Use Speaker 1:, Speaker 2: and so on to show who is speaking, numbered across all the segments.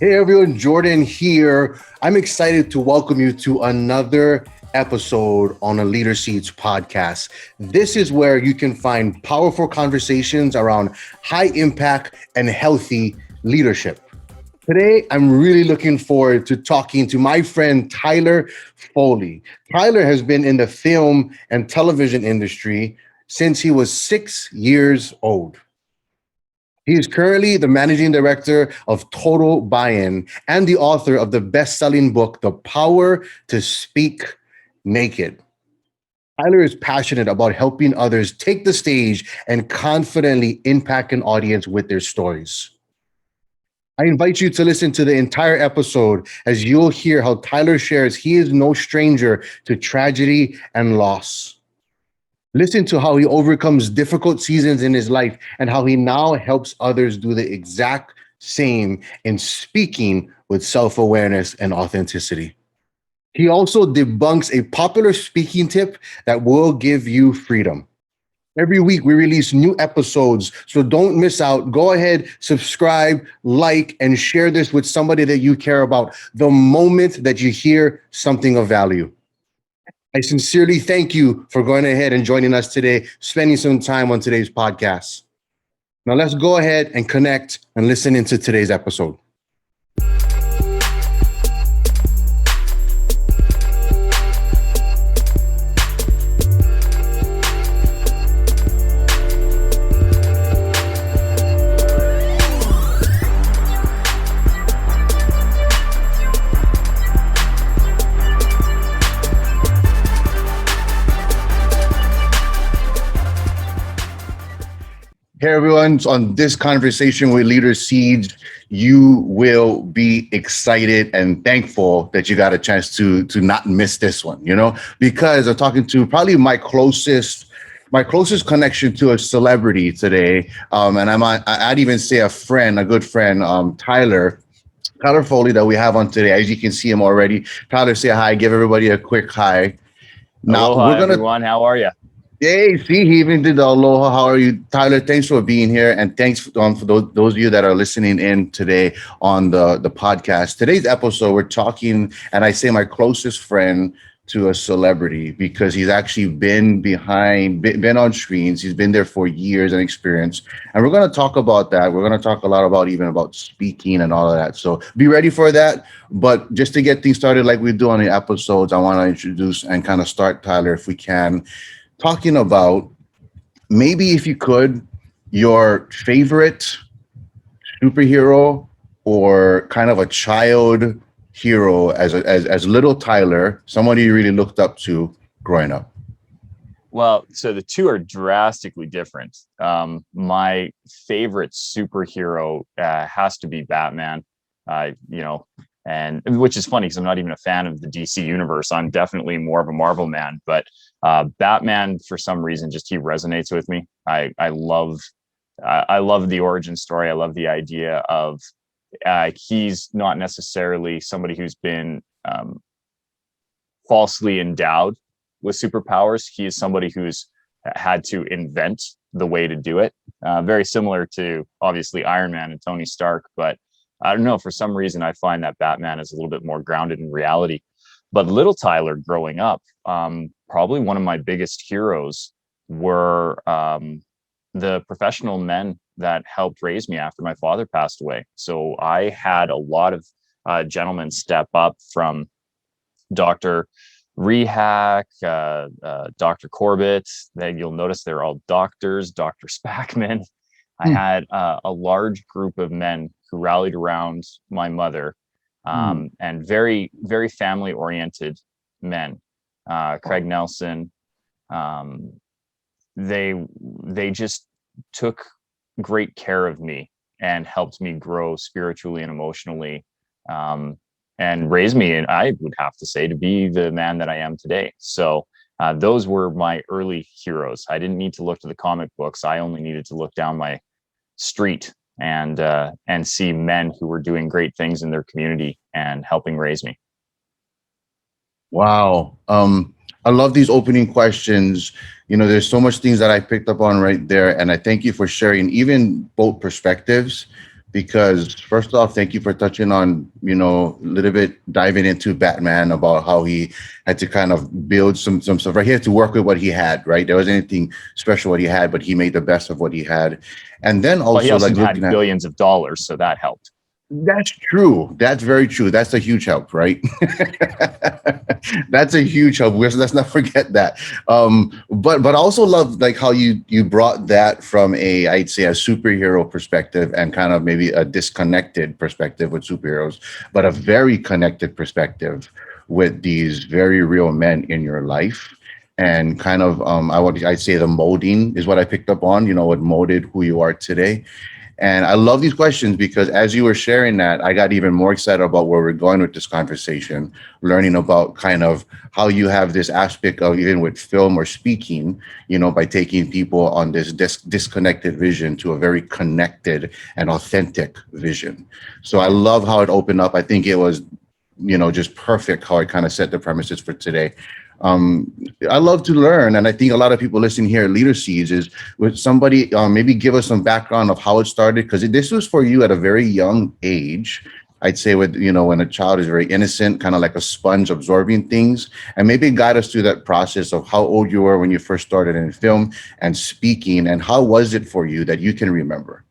Speaker 1: Hey everyone, Jordan here. I'm excited to welcome you to another episode on a Leader Seeds podcast. This is where you can find powerful conversations around high impact and healthy leadership. Today, I'm really looking forward to talking to my friend Tyler Foley. Tyler has been in the film and television industry since he was 6 years old. He is currently the managing director of Total Buy-In and the author of the best-selling book, The Power to Speak Naked. Tyler is passionate about helping others take the stage and confidently impact an audience with their stories. I invite you to listen to the entire episode as you'll hear how Tyler shares he is no stranger to tragedy and loss. Listen to how he overcomes difficult seasons in his life and how he now helps others do the exact same in speaking with self-awareness and authenticity. He also debunks a popular speaking tip that will give you freedom. Every week we release new episodes, so don't miss out. Go ahead, subscribe, like, and share this with somebody that you care about the moment that you hear something of value. I sincerely thank you for going ahead and joining us today, spending some time on today's podcast. Now let's go ahead and connect and listen into today's episode. Hey everyone, so on this conversation with Leader Seeds, you will be excited and thankful that you got a chance to not miss this one, because I'm talking to probably my closest connection to a celebrity today. And I'd even say a good friend, Tyler Foley that we have on today. As you can see him already. Tyler, say hi, give everybody a quick hi.
Speaker 2: Now aloha, everyone. How are you?
Speaker 1: Hey, see, he even did the aloha. How are you, Tyler? Thanks for being here, and thanks for those of you that are listening in today on the podcast. Today's episode, we're talking, and I say my closest friend to a celebrity because he's actually been on screens. He's been there for years and experience, and we're going to talk about that. We're going to talk a lot about speaking and all of that. So be ready for that. But just to get things started, like we do on the episodes, I want to introduce and kind of start, Tyler, if we can, talking about maybe if you could, your favorite superhero or kind of a child hero as little Tyler, somebody you really looked up to growing up.
Speaker 2: Well, so the two are drastically different. My favorite superhero has to be Batman, and which is funny because I'm not even a fan of the DC universe. I'm definitely more of a Marvel man, but Batman, for some reason, just he resonates with me. I love the origin story. I love the idea of he's not necessarily somebody who's been falsely endowed with superpowers. He is somebody who's had to invent the way to do it. Very similar to obviously Iron Man and Tony Stark, but I don't know, for some reason, I find that Batman is a little bit more grounded in reality. But little Tyler growing up, probably one of my biggest heroes were the professional men that helped raise me after my father passed away. So I had a lot of gentlemen step up, from Dr. Rehack, Dr. Corbett. Then you'll notice they're all doctors, Dr. Spackman. I had a large group of men who rallied around my mother, and very, very family oriented men. Craig Nelson, they just took great care of me and helped me grow spiritually and emotionally, and raised me, and I would have to say, to be the man that I am today. So those were my early heroes. I didn't need to look to the comic books. I only needed to look down my street and see men who were doing great things in their community and helping raise me.
Speaker 1: Wow. I love these opening questions. There's so much things that I picked up on right there. And I thank you for sharing even both perspectives, because first off, thank you for touching on, a little bit diving into Batman about how he had to kind of build some stuff, right? He had to work with what he had, right? There wasn't anything special what he had, but he made the best of what he had. And then
Speaker 2: Well, he
Speaker 1: also
Speaker 2: also
Speaker 1: like looking
Speaker 2: had
Speaker 1: at,
Speaker 2: billions of dollars, so that helped.
Speaker 1: that's true. That's very true. That's a huge help, right? That's a huge help. Let's not forget that. But I also love like how you brought that from a, I'd say, a superhero perspective and kind of maybe a disconnected perspective with superheroes, but a very connected perspective with these very real men in your life. And kind of I'd say the molding is what I picked up on, what molded who you are today. And I love these questions because as you were sharing that, I got even more excited about where we're going with this conversation, learning about kind of how you have this aspect of even with film or speaking, by taking people on this disconnected vision to a very connected and authentic vision. So I love how it opened up. I think it was, just perfect how it kind of set the premises for today. Um, I love to learn, and I think a lot of people listening here at Leader Seeds is with somebody maybe give us some background of how it started because this was for you at a very young age. I'd say with when a child is very innocent, kind of like a sponge absorbing things, and maybe guide us through that process of how old you were when you first started in film and speaking, and how was it for you that you can remember?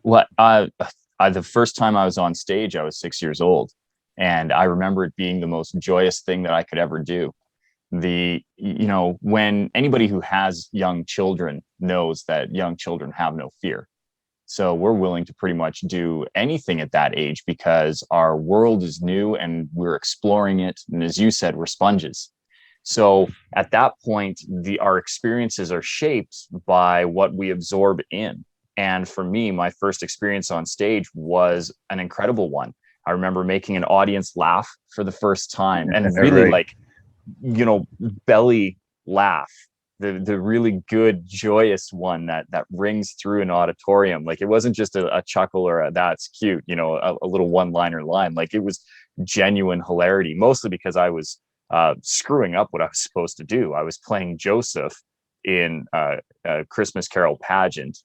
Speaker 2: What the first time I was on stage, I was 6 years old, and I remember it being the most joyous thing that I could ever do. When anybody who has young children knows that young children have no fear, so we're willing to pretty much do anything at that age because our world is new and we're exploring it, and as you said, we're sponges. So at that point, our experiences are shaped by what we absorb in. And for me, my first experience on stage was an incredible one. I remember making an audience laugh for the first time, and really
Speaker 1: Right.
Speaker 2: like, belly laugh, the really good joyous one that rings through an auditorium. Like, it wasn't just a chuckle or that's cute, a little one liner line. Like, it was genuine hilarity, mostly because I was screwing up what I was supposed to do. I was playing Joseph in a Christmas Carol pageant,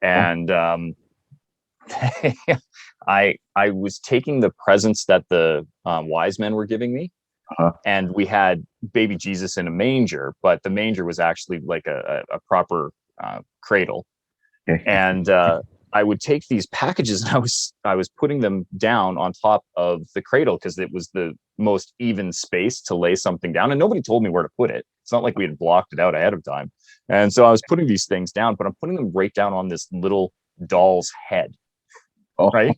Speaker 1: Oh,
Speaker 2: and I was taking the presents that the wise men were giving me,
Speaker 1: uh,
Speaker 2: and we had baby Jesus in a manger, but the manger was actually like a proper cradle.
Speaker 1: okay.
Speaker 2: And I would take these packages and I was putting them down on top of the cradle because it was the most even space to lay something down, and nobody told me where to put it. It's not like we had blocked it out ahead of time. And so I was putting these things down, but I'm putting them right down on this little doll's head,
Speaker 1: Oh,
Speaker 2: right?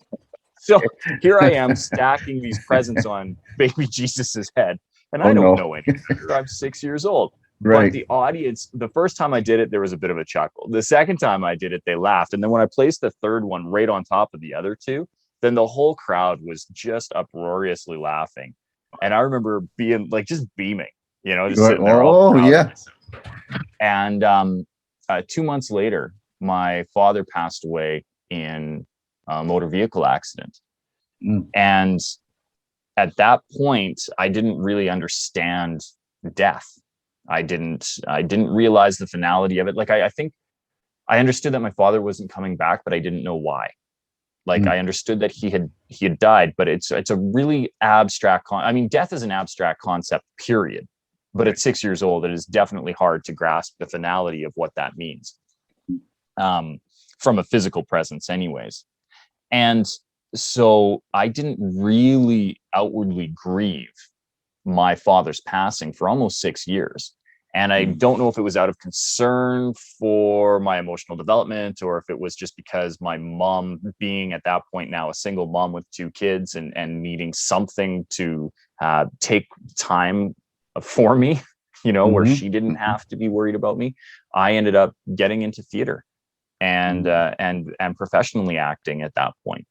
Speaker 2: So here I am stacking these presents on baby Jesus's head, and
Speaker 1: oh
Speaker 2: I don't
Speaker 1: no.
Speaker 2: know any better. I'm 6 years old. But
Speaker 1: Right.
Speaker 2: the audience, the first time I did it, there was a bit of a chuckle. The second time I did it, they laughed. And then when I placed the third one right on top of the other two, then the whole crowd was just uproariously laughing. And I remember being like just beaming, just
Speaker 1: Right.
Speaker 2: sitting there all
Speaker 1: Oh,
Speaker 2: proud of
Speaker 1: yeah.
Speaker 2: myself. And 2 months later, my father passed away in a motor vehicle accident.
Speaker 1: Mm,
Speaker 2: And at that point, I didn't really understand death. I didn't realize the finality of it. Like, I think I understood that my father wasn't coming back, but I didn't know why. Like,
Speaker 1: mm,
Speaker 2: I understood that he had died, but it's a really abstract I mean, death is an abstract concept, period. But at 6 years old, it is definitely hard to grasp the finality of what that means, um, from a physical presence, anyways. And so I didn't really outwardly grieve my father's passing for almost 6 years. And I
Speaker 1: mm.
Speaker 2: don't know if it was out of concern for my emotional development, or if it was just because my mom, being at that point now a single mom with two kids, and needing something to take time for me, where
Speaker 1: Mhm,
Speaker 2: she didn't
Speaker 1: mhm.
Speaker 2: have to be worried about me. I ended up getting into theater and
Speaker 1: Mm.
Speaker 2: professionally acting at that point.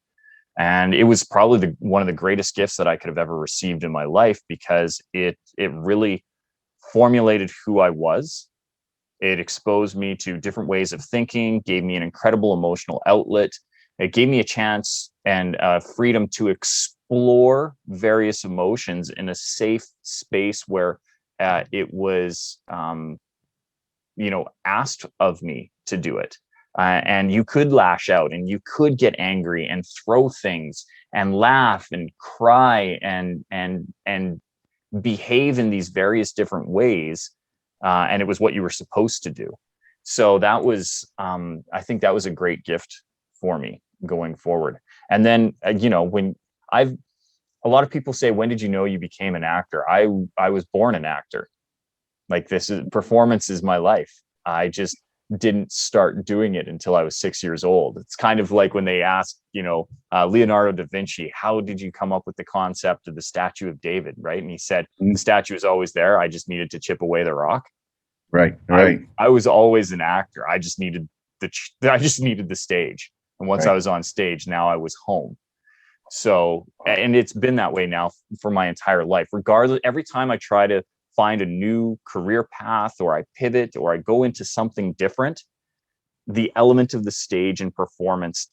Speaker 2: And it was probably one of the greatest gifts that I could have ever received in my life, because it really formulated who I was. It exposed me to different ways of thinking, gave me an incredible emotional outlet. It gave me a chance and freedom to explore various emotions in a safe space where it was asked of me to do it. and you could lash out and you could get angry and throw things and laugh and cry and behave in these various different ways, and it was what you were supposed to do. So that was, I think that was a great gift for me going forward. And then, when I've, a lot of people say, when did you know you became an actor? I was born an actor. Like, this is, performance is my life. I just didn't start doing it until I was 6 years old. It's kind of like when they asked, Leonardo da Vinci, how did you come up with the concept of the statue of David, right? And he said, the statue is always there. I just needed to chip away the rock.
Speaker 1: Right.
Speaker 2: I was always an actor. I just needed the stage. And once I was on stage, now I was home. So, and it's been that way now for my entire life. Regardless, every time I try to find a new career path, or I pivot, or I go into something different, the element of the stage and performance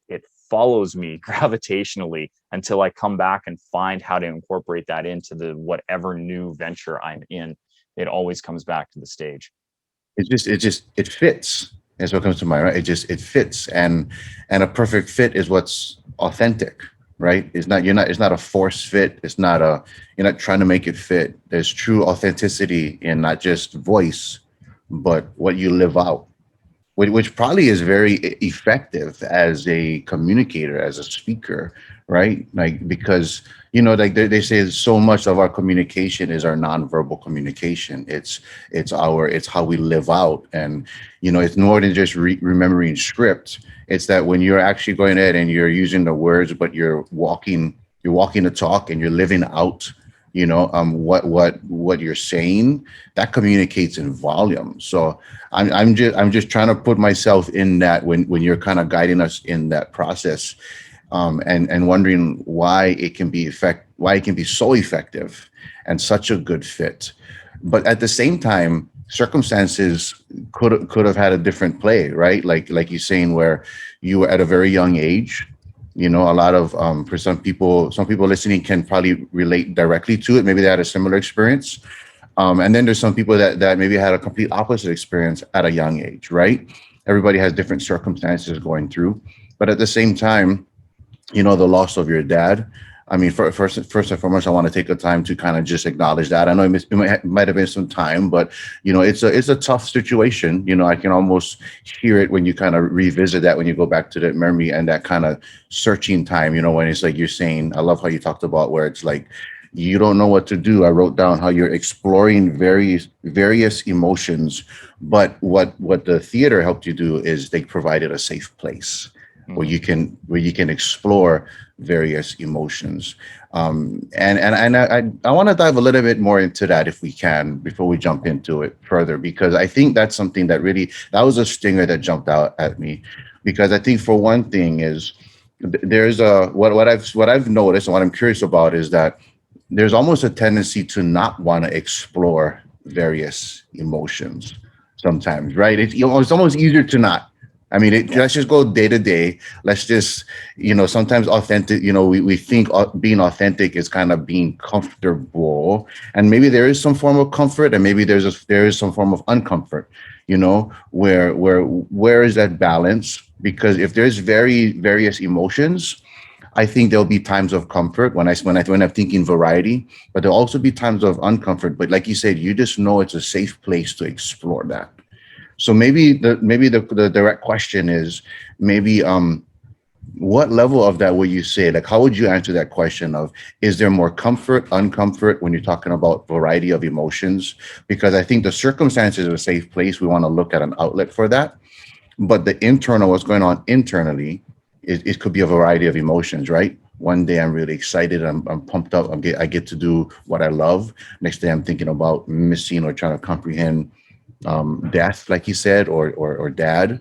Speaker 2: it follows me gravitationally until I come back and find how to incorporate that into the whatever new venture I'm in. It always comes back to the stage.
Speaker 1: It fits. That's what comes to mind, right? It fits, and a perfect fit is what's authentic, right? It's not a forced fit. You're not trying to make it fit. There's true authenticity in not just voice, but what you live out, which probably is very effective as a communicator, as a speaker, right? Like, because they say so much of our communication is our nonverbal communication. It's how we live out, and it's more than just remembering script. It's that when you're actually going ahead and you're using the words, but you're walking the talk, and you're living out what you're saying, that communicates in volume. So I'm just trying to put myself in that when you're kind of guiding us in that process, and wondering why it can be so effective and such a good fit. But at the same time, circumstances could have had a different play, right? Like you're saying, where you were at a very young age. A lot of for some people listening can probably relate directly to it. Maybe they had a similar experience. And then there's some people that maybe had a complete opposite experience at a young age, right? Everybody has different circumstances going through. But at the same time, the loss of your dad. I mean, first and foremost, I want to take the time to kind of just acknowledge that. I know it might have been some time, but it's a tough situation. I can almost hear it when you kind of revisit that, when you go back to the memory and that kind of searching time. When it's like you're saying, I love how you talked about where it's like you don't know what to do. I wrote down how you're exploring various emotions, but what the theater helped you do is they provided a safe place where you can explore various emotions. And I want to dive a little bit more into that if we can before we jump into it further, because I think that's something that was a stinger that jumped out at me, because I think for one thing is there's what I've noticed, and what I'm curious about is that there's almost a tendency to not want to explore various emotions sometimes, right? It's almost easier to not. I mean, let's just go day to day. Let's just, sometimes authentic, we think being authentic is kind of being comfortable. And maybe there is some form of comfort, and maybe there is some form of uncomfort, where is that balance? Because if there's various emotions, I think there'll be times of comfort when I'm thinking variety, but there'll also be times of uncomfort. But like you said, you just know it's a safe place to explore that. So maybe the direct question is, what level of that would you say? Like, how would you answer that question of, is there more comfort, uncomfort when you're talking about variety of emotions? Because I think the circumstances are a safe place. We want to look at an outlet for that. But the internal, what's going on internally, it could be a variety of emotions, right? One day I'm really excited, I'm pumped up, I get to do what I love. Next day I'm thinking about missing or trying to comprehend death, like you said, or dad.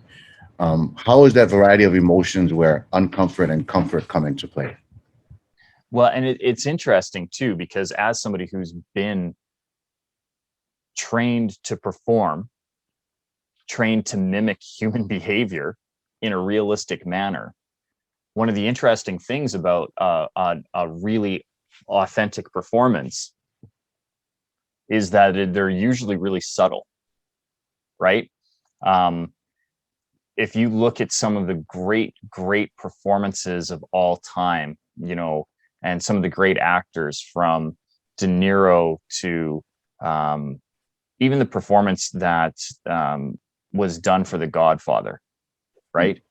Speaker 1: How is that variety of emotions where uncomfort and comfort come into play?
Speaker 2: Well, and it's interesting too, because as somebody who's been trained to perform, trained to mimic human behavior in a realistic manner, one of the interesting things about a really authentic performance is that they're usually really subtle, right? if you look at some of the great performances of all time, and some of the great actors from De Niro to even the performance that was done for The Godfather, right?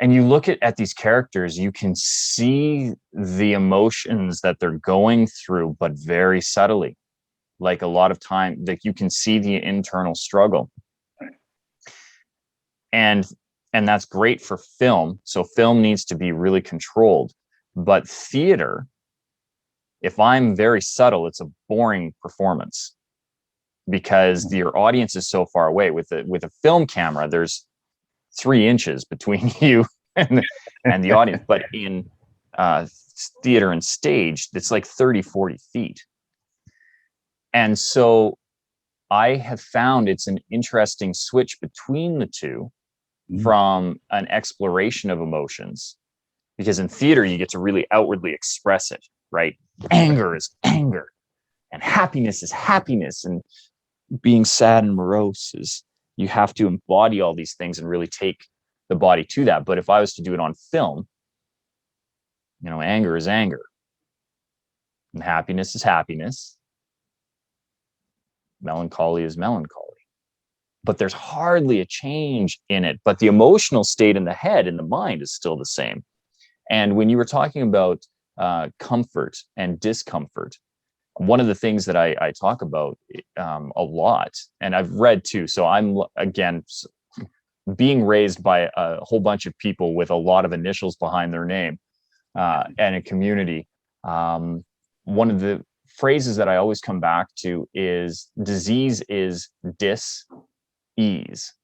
Speaker 2: And you look at these characters, you can see the emotions that they're going through, but very subtly. Like a lot of time, like you can see the internal struggle. And that's great for film. So film needs to be really controlled. But theater, if I'm very subtle, it's a boring performance because your audience is so far away. With a film camera, there's 3 inches between you and the audience. But in theater and stage, it's like 30, 40 feet. And so I have found it's an interesting switch between the two from an exploration of emotions, because in theater, you get to really outwardly express it, right? Anger is anger, and happiness is happiness, and being sad and morose is, you have to embody all these things and really take the body to that. But if I was to do it on film, anger is anger, and happiness is happiness, melancholy is melancholy. But there's hardly a change in it. But the emotional state in the head and the mind is still the same. And when you were talking about comfort and discomfort, one of the things that I talk about a lot, and I've read too, so I'm, again, being raised by a whole bunch of people with a lot of initials behind their name and a community. One of the phrases that I always come back to is disease is dis-ease.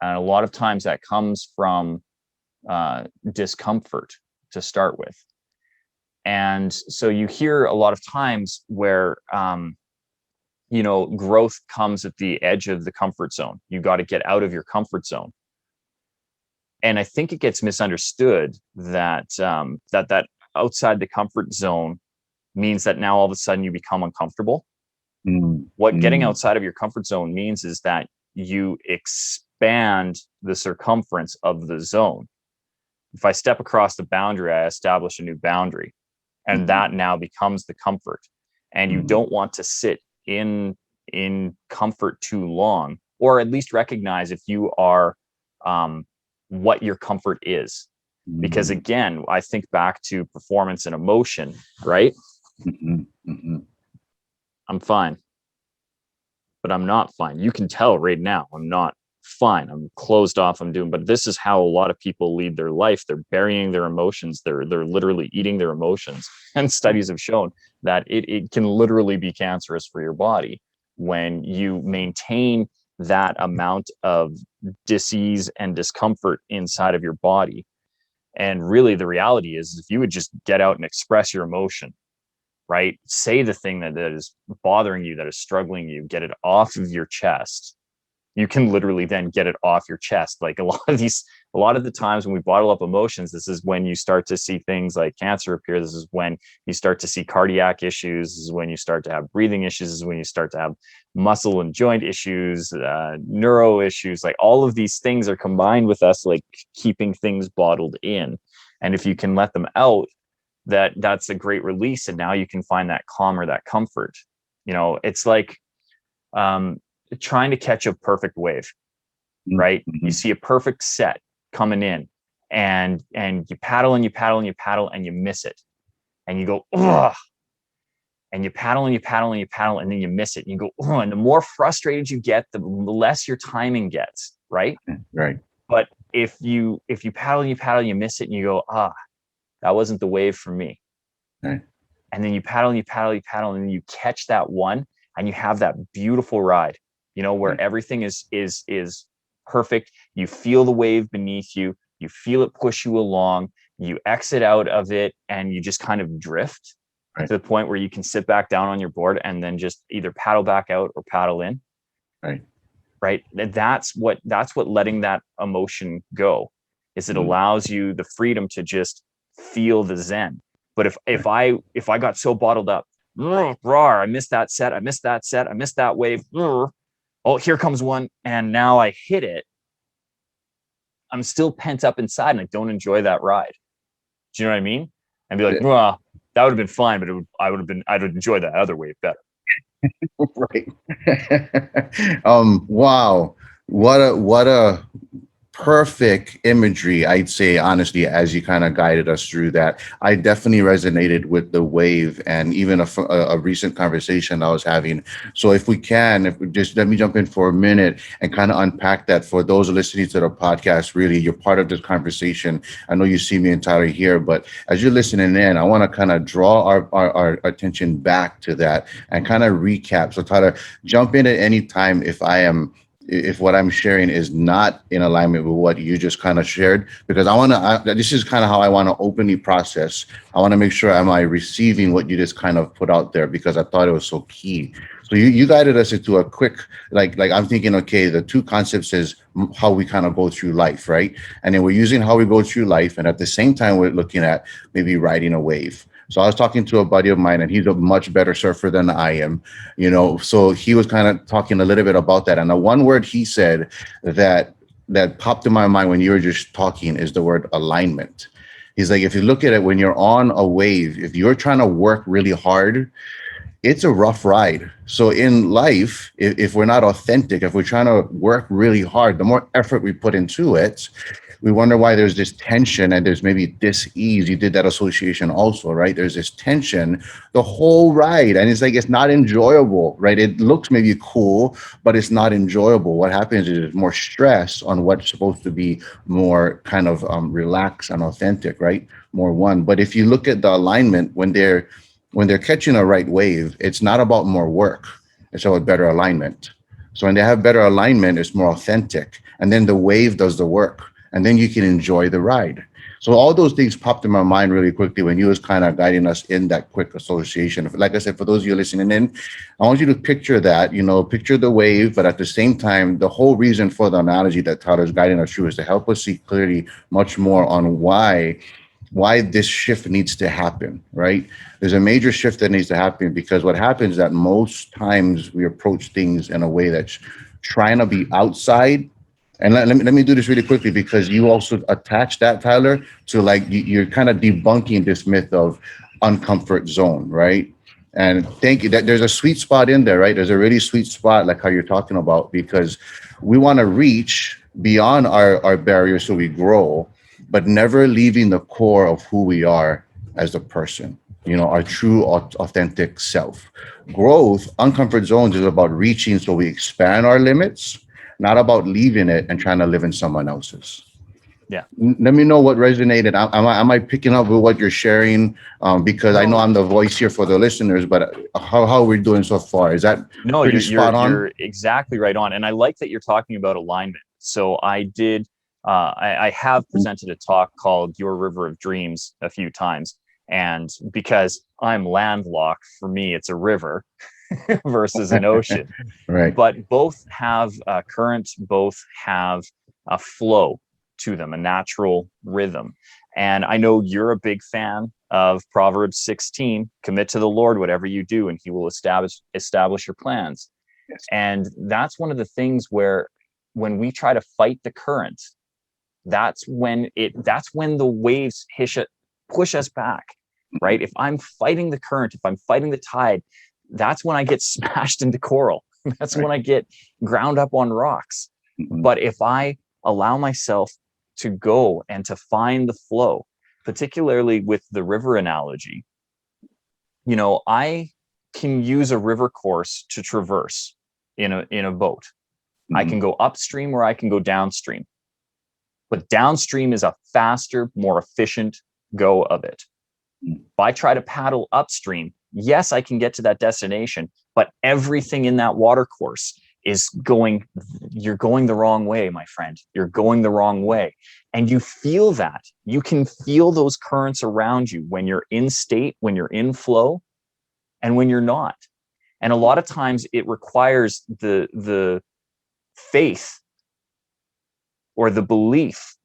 Speaker 2: And a lot of times that comes from discomfort to start with. And so you hear a lot of times where, growth comes at the edge of the comfort zone. You got to get out of your comfort zone. And I think it gets misunderstood that that outside the comfort zone means that now all of a sudden you become uncomfortable. What getting outside of your comfort zone means is that you expand the circumference of the zone. If I step across the boundary, I establish a new boundary, and that now becomes the comfort. And you don't want to sit in comfort too long, or at least recognize if you are what your comfort is. Because again, I think back to performance and emotion, right? I'm fine, but I'm not fine. You can tell right now I'm not fine. I'm closed off. But this is how a lot of people lead their life. They're burying their emotions. They're literally eating their emotions. And studies have shown that it can literally be cancerous for your body when you maintain that amount of dis-ease and discomfort inside of your body. And really the reality is, if you would just get out and express your emotion, right? Say the thing that is bothering you, that is struggling you, get it off of your chest. You can literally then get it off your chest. Like a lot of the times when we bottle up emotions, this is when you start to see things like cancer appear. This is when you start to see cardiac issues. This is when you start to have breathing issues. This is when you start to have muscle and joint issues, neuro issues. Like all of these things are combined with us, like keeping things bottled in. And if you can let them out, that's a great release. And now you can find that calm or that comfort. It's like trying to catch a perfect wave, right? You see a perfect set coming in, and you paddle and you paddle and you paddle and you miss it, and you go, ugh, and you paddle and you paddle and you paddle and then you miss it, and you go, ugh, and the more frustrated you get, the less your timing gets, right? But if you paddle and you paddle and you miss it, and you go, that wasn't the wave for me, and then you paddle and you paddle, you paddle, and then you catch that one, and you have that beautiful ride, where everything is perfect. You feel the wave beneath you. You feel it push you along. You exit out of it, and you just kind of drift to the point where you can sit back down on your board and then just either paddle back out or paddle in. Right. That's what letting that emotion go is. It allows you the freedom to just feel the zen. But if I got so bottled up, I missed that set, I missed that wave. Oh, here comes one, and now I hit it. I'm still pent up inside and I don't enjoy that ride. Do you know what I mean? And be like, well, that would have been fine, but I'd enjoy that other wave better.
Speaker 1: Right. Wow. What a perfect imagery, I'd say, honestly, as you kind of guided us through that. I definitely resonated with the wave and even a recent conversation I was having. So if we can, if we just let me jump in for a minute and kind of unpack that for those listening to the podcast. Really, you're part of this conversation. I know you see me and Tyler here, but as you're listening in, I want to kind of draw our attention back to that and kind of recap. So Tyler, jump in at any time if what I'm sharing is not in alignment with what you just kind of shared, because this is kind of how I want to openly process. I want to make sure am I receiving what you just kind of put out there, because I thought it was so key. So you guided us into a quick, like I'm thinking, okay, the two concepts is how we kind of go through life, right? And then we're using how we go through life. And at the same time, we're looking at maybe riding a wave. So I was talking to a buddy of mine, and he's a much better surfer than I am, So he was kind of talking a little bit about that. And the one word he said that popped in my mind when you were just talking is the word alignment. He's like, if you look at it, when you're on a wave, if you're trying to work really hard, it's a rough ride. So in life, if we're not authentic, if we're trying to work really hard, the more effort we put into it, we wonder why there's this tension and there's maybe dis-ease. You did that association also, right? There's this tension the whole ride, and it's like it's not enjoyable, right? It looks maybe cool, but it's not enjoyable. What happens is there's more stress on what's supposed to be more kind of relaxed and authentic, right? More one. But if you look at the alignment when they're catching a right wave, it's not about more work. It's about better alignment. So when they have better alignment, it's more authentic. And then the wave does the work. And then you can enjoy the ride. So all those things popped in my mind really quickly when you was kind of guiding us in that quick association. Like I said, for those of you listening in, I want you to picture that, picture the wave, but at the same time, the whole reason for the analogy that Tyler's guiding us through is to help us see clearly much more on why this shift needs to happen, right? There's a major shift that needs to happen, because what happens is that most times we approach things in a way that's trying to be outside. And let me do this really quickly, because you also attach that, Tyler, to like you're kind of debunking this myth of uncomfort zone, right? And thank you. That there's a sweet spot in there, right? There's a really sweet spot, like how you're talking about, because we want to reach beyond our barriers so we grow, but never leaving the core of who we are as a person, our true authentic self. Growth, uncomfort zones is about reaching so we expand our limits, not about leaving it and trying to live in someone else's.
Speaker 2: Yeah.
Speaker 1: Let me know what resonated. Am I picking up with what you're sharing? Because I know I'm the voice here for the listeners, but how are we doing so far? Is that pretty spot on?
Speaker 2: You're exactly right on. And I like that you're talking about alignment. So I have presented a talk called Your River of Dreams a few times. And because I'm landlocked, for me, it's a river versus an ocean.
Speaker 1: Right.
Speaker 2: But both have a current, both have a flow to them, a natural rhythm. And I know you're a big fan of Proverbs 16, commit to the Lord whatever you do, and he will establish your plans.
Speaker 1: Yes.
Speaker 2: And that's one of the things where when we try to fight the current, that's when the waves push us back, right? If I'm fighting the current, if I'm fighting the tide, that's when I get smashed into coral. That's when I get ground up on rocks.
Speaker 1: Mm-hmm.
Speaker 2: But if I allow myself to go and to find the flow, particularly with the river analogy, I can use a river course to traverse in a boat. Mm-hmm. I can go upstream or I can go downstream. But downstream is a faster, more efficient go of it. Mm-hmm. If I try to paddle upstream, yes, I can get to that destination, but everything in that water course you're going the wrong way, my friend. You're going the wrong way. And you feel that. You can feel those currents around you when you're in state, when you're in flow, and when you're not. And a lot of times it requires the faith or the belief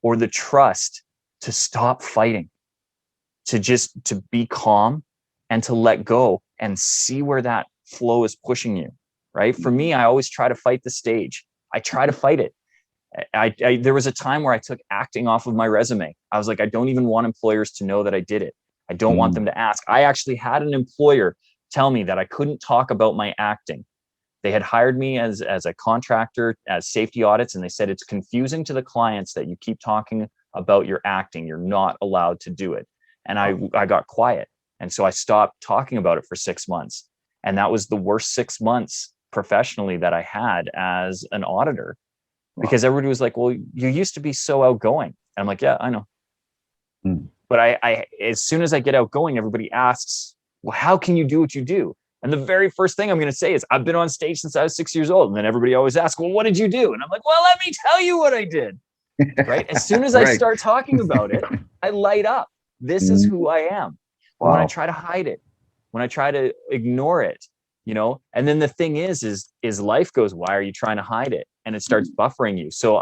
Speaker 2: or the trust to stop fighting, to be calm and to let go and see where that flow is pushing you, right? For me, I always try to fight the stage. I try to fight it. There was a time where I took acting off of my resume. I was like, I don't even want employers to know that I did it. I don't want them to ask. I actually had an employer tell me that I couldn't talk about my acting. They had hired me as a contractor, as safety audits, and they said it's confusing to the clients that you keep talking about your acting. You're not allowed to do it. And I got quiet. And so I stopped talking about it for 6 months. And that was the worst 6 months professionally that I had as an auditor, because everybody was like, well, you used to be so outgoing. And I'm like, yeah, I know. But I as soon as I get outgoing, everybody asks, well, how can you do what you do? And the very first thing I'm going to say is, I've been on stage since I was 6 years old. And then everybody always asks, well, what did you do? And I'm like, well, let me tell you what I did. Right. As soon as I start talking about it, I light up. This is who I am. When I try to hide it, when I try to ignore it, and then the thing is life goes, why are you trying to hide it? And it starts buffering you. So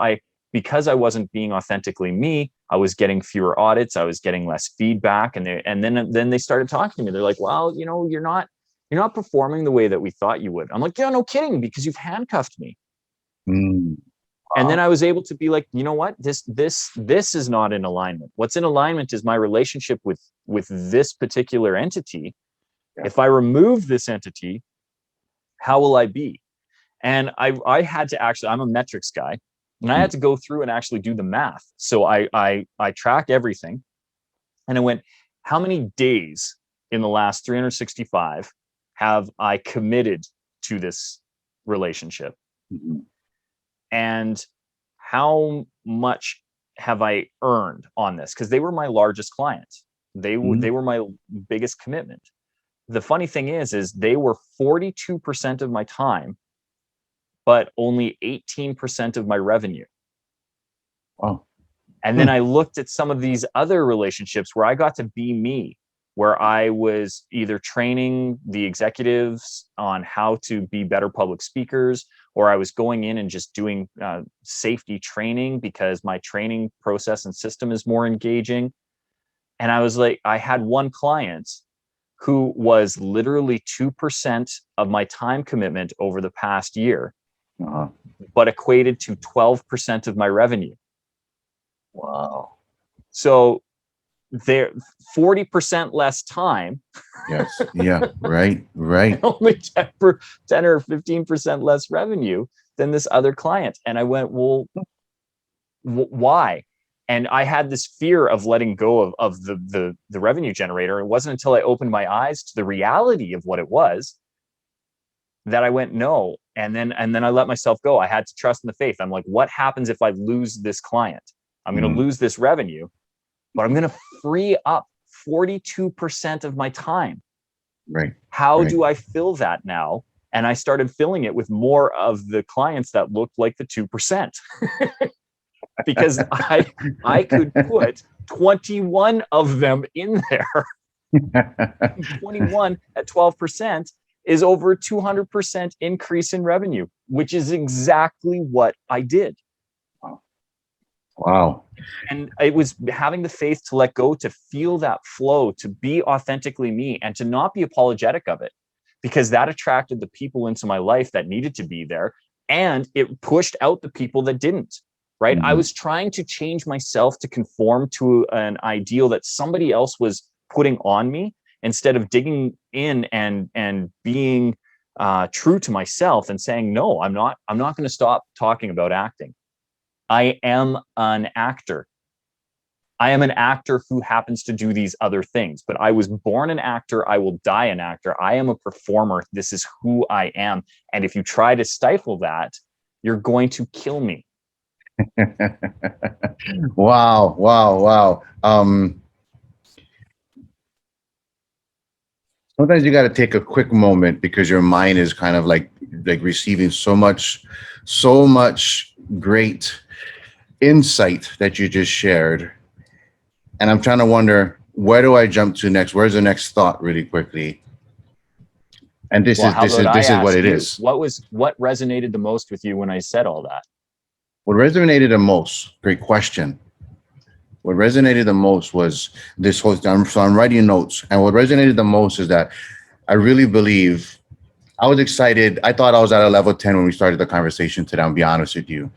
Speaker 2: because I wasn't being authentically me, I was getting fewer audits. I was getting less feedback. And then they started talking to me. They're like, well, you're not performing the way that we thought you would. I'm like, yeah, no kidding, because you've handcuffed me. And then I was able to be like, you know what? This is not in alignment. What's in alignment is my relationship with this particular entity. Yeah. If I remove this entity, how will I be? And I had to actually, I'm a metrics guy, and I had to go through and actually do the math. So I tracked everything, and I went, how many days in the last 365 have I committed to this relationship? And how much have I earned on this? Because they were my largest clients. They were my biggest commitment. The funny thing is they were 42% of my time, but only 18% of my revenue.
Speaker 1: Wow.
Speaker 2: And then I looked at some of these other relationships where I got to be me, where I was either training the executives on how to be better public speakers, or I was going in and just doing safety training because my training process and system is more engaging. And I was like, I had one client who was literally 2% of my time commitment over the past year, but equated to 12% of my revenue.
Speaker 1: Wow.
Speaker 2: So they're 40% less time.
Speaker 1: Yes. Yeah. Right.
Speaker 2: Only 10 or 15% less revenue than this other client. And I went, well, why? And I had this fear of letting go of the revenue generator. It wasn't until I opened my eyes to the reality of what it was that I went, no. And then I let myself go. I had to trust in the faith. I'm like, what happens if I lose this client? I'm going to lose this revenue, but I'm going to free up 42% of my time.
Speaker 1: Right.
Speaker 2: How do I fill that now? And I started filling it with more of the clients that looked like the 2%. Because I could put 21 of them in there. 21 at 12% is over 200% increase in revenue, which is exactly what I did.
Speaker 1: Wow.
Speaker 2: And it was having the faith to let go, to feel that flow, to be authentically me, and to not be apologetic of it, because that attracted the people into my life that needed to be there. And it pushed out the people that didn't. Right. I was trying to change myself to conform to an ideal that somebody else was putting on me, instead of digging in and being true to myself and saying, no, I'm not going to stop talking about acting. I am an actor. I am an actor who happens to do these other things, but I was born an actor. I will die an actor. I am a performer. This is who I am. And if you try to stifle that, you're going to kill me.
Speaker 1: Wow. Sometimes you got to take a quick moment, because your mind is kind of like receiving so much great insight that you just shared. And I'm trying to wonder, where do I jump to next? Where's the next thought, really quickly? And this is what it is.
Speaker 2: What resonated the most with you when I said all that?
Speaker 1: What resonated the most? Great question. What resonated the most was this whole time. So I'm writing notes, and what resonated the most is that I really believe, I was excited. I thought I was at a level 10 when we started the conversation today, I'll be honest with you.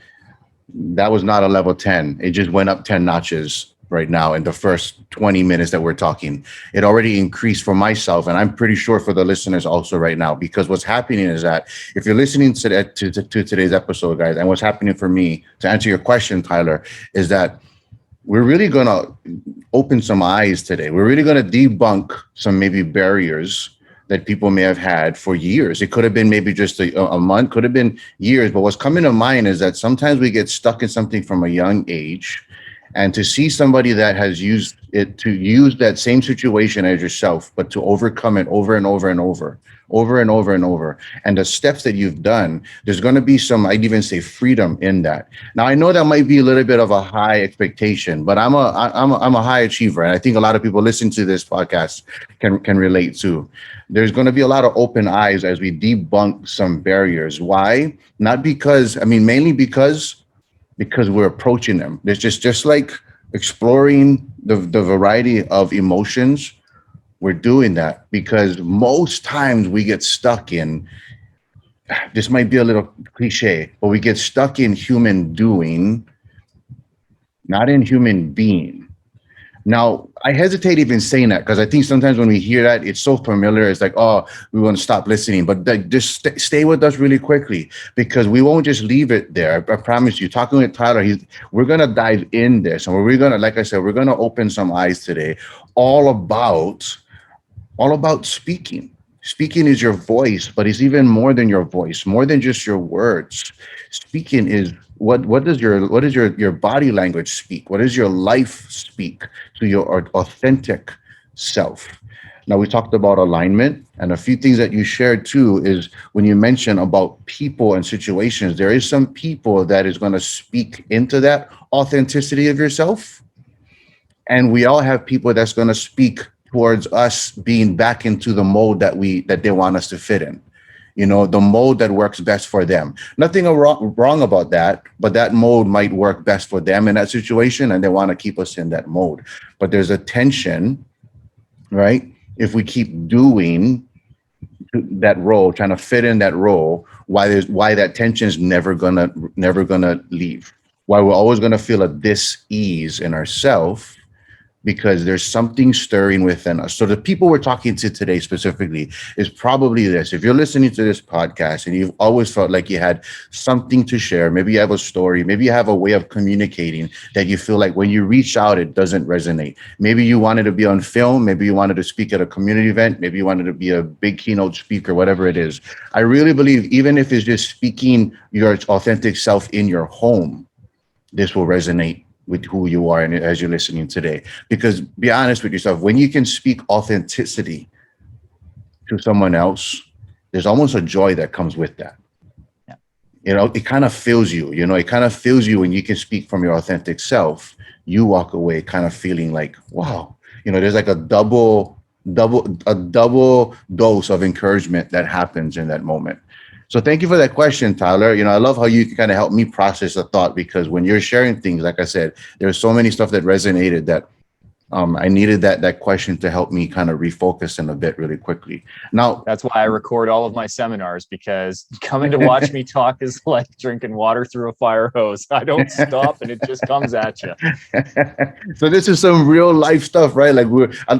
Speaker 1: That was not a level 10. It just went up 10 notches right now in the first 20 minutes that we're talking. It already increased for myself, and I'm pretty sure for the listeners also right now, because what's happening is that if you're listening to, to today's episode, guys, and what's happening for me, to answer your question, Tyler, is that we're really going to open some eyes today. We're really going to debunk some maybe barriers that people may have had for years. It could have been maybe just a month, could have been years. But what's coming to mind is that sometimes we get stuck in something from a young age. And to see somebody that has used it to use that same situation as yourself, but to overcome it over and over and over, over and over and over, and the steps that you've done, there's going to be some, I'd even say, freedom in that. Now, I know that might be a little bit of a high expectation, but I'm a high achiever, and I think a lot of people listening to this podcast can relate to. There's going to be a lot of open eyes as we debunk some barriers. Why? Not because, I mean, mainly because we're approaching them. There's just like exploring the variety of emotions. We're doing that because most times we get stuck in, this might be a little cliche, but we get stuck in human doing, not in human being. Now, I hesitate even saying that because I think sometimes when we hear that, it's so familiar. It's like, oh, we want to stop listening. But just stay with us really quickly, because we won't just leave it there. I promise you, talking with Tyler, we're going to dive in this. And we're going to, like I said, we're going to open some eyes today all about speaking. Speaking is your voice, but it's even more than your voice, more than just your words. Speaking is what does your body language speak? What does your life speak to your authentic self? Now, we talked about alignment, and a few things that you shared too is when you mention about people and situations, there is some people that is going to speak into that authenticity of yourself. And we all have people that's going to speak towards us being back into the mode that they want us to fit in, the mode that works best for them. Nothing wrong about that, but that mode might work best for them in that situation, and they want to keep us in that mode. But there's a tension, right? If we keep doing that role, trying to fit in that role, why that tension is never gonna leave. Why we're always gonna feel a dis-ease in ourselves, because there's something stirring within us. So the people we're talking to today specifically is probably this. If you're listening to this podcast and you've always felt like you had something to share, maybe you have a story, maybe you have a way of communicating that you feel like when you reach out, it doesn't resonate. Maybe you wanted to be on film, maybe you wanted to speak at a community event, maybe you wanted to be a big keynote speaker, whatever it is. I really believe even if it's just speaking your authentic self in your home, this will resonate with who you are and as you're listening today. Because be honest with yourself, when you can speak authenticity to someone else, there's almost a joy that comes with that. Yeah. It kind of fills you, it kind of fills you when you can speak from your authentic self. You walk away kind of feeling like, wow, there's like a double dose of encouragement that happens in that moment. So thank you for that question, Tyler. I love how you kind of help me process a thought, because when you're sharing things, like I said, there's so many stuff that resonated that I needed that question to help me kind of refocus in a bit really quickly. Now,
Speaker 2: that's why I record all of my seminars, because coming to watch me talk is like drinking water through a fire hose. I don't stop and it just comes at you.
Speaker 1: So this is some real life stuff, right? Like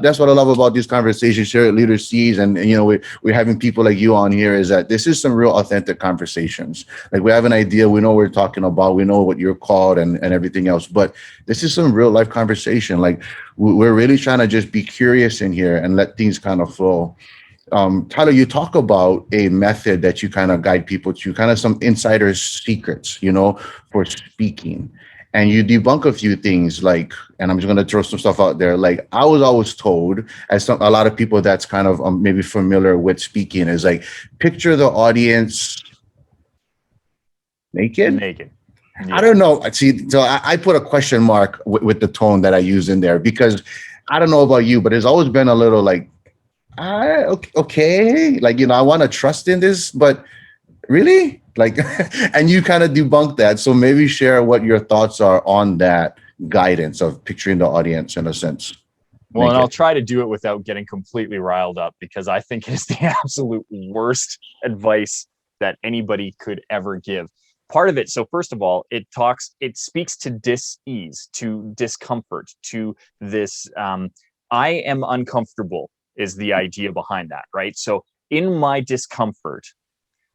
Speaker 1: that's what I love about these conversations here at Leader Seeds. And we're having people like you on here, is that this is some real authentic conversations. Like we have an idea, we know what we're talking about, we know what you're called and everything else, but this is some real life conversation. Like we're really trying to just be curious in here and let things kind of flow. Tyler, you talk about a method that you kind of guide people to, kind of some insider secrets, for speaking. And you debunk a few things, like, and I'm just going to throw some stuff out there. Like I was always told, as a lot of people that's kind of maybe familiar with speaking, is like, picture the audience naked. Yeah. I don't know. See, so I put a question mark with the tone that I use in there, because I don't know about you, but it's always been a little like, okay. Like, I want to trust in this, but really? Like, and you kind of debunk that. So maybe share what your thoughts are on that guidance of picturing the audience in a sense.
Speaker 2: Well, and I'll try to do it without getting completely riled up, because I think it is the absolute worst advice that anybody could ever give. part of it. So first of all, it speaks to dis-ease, to discomfort, to this, I am uncomfortable is the idea behind that, right? So in my discomfort,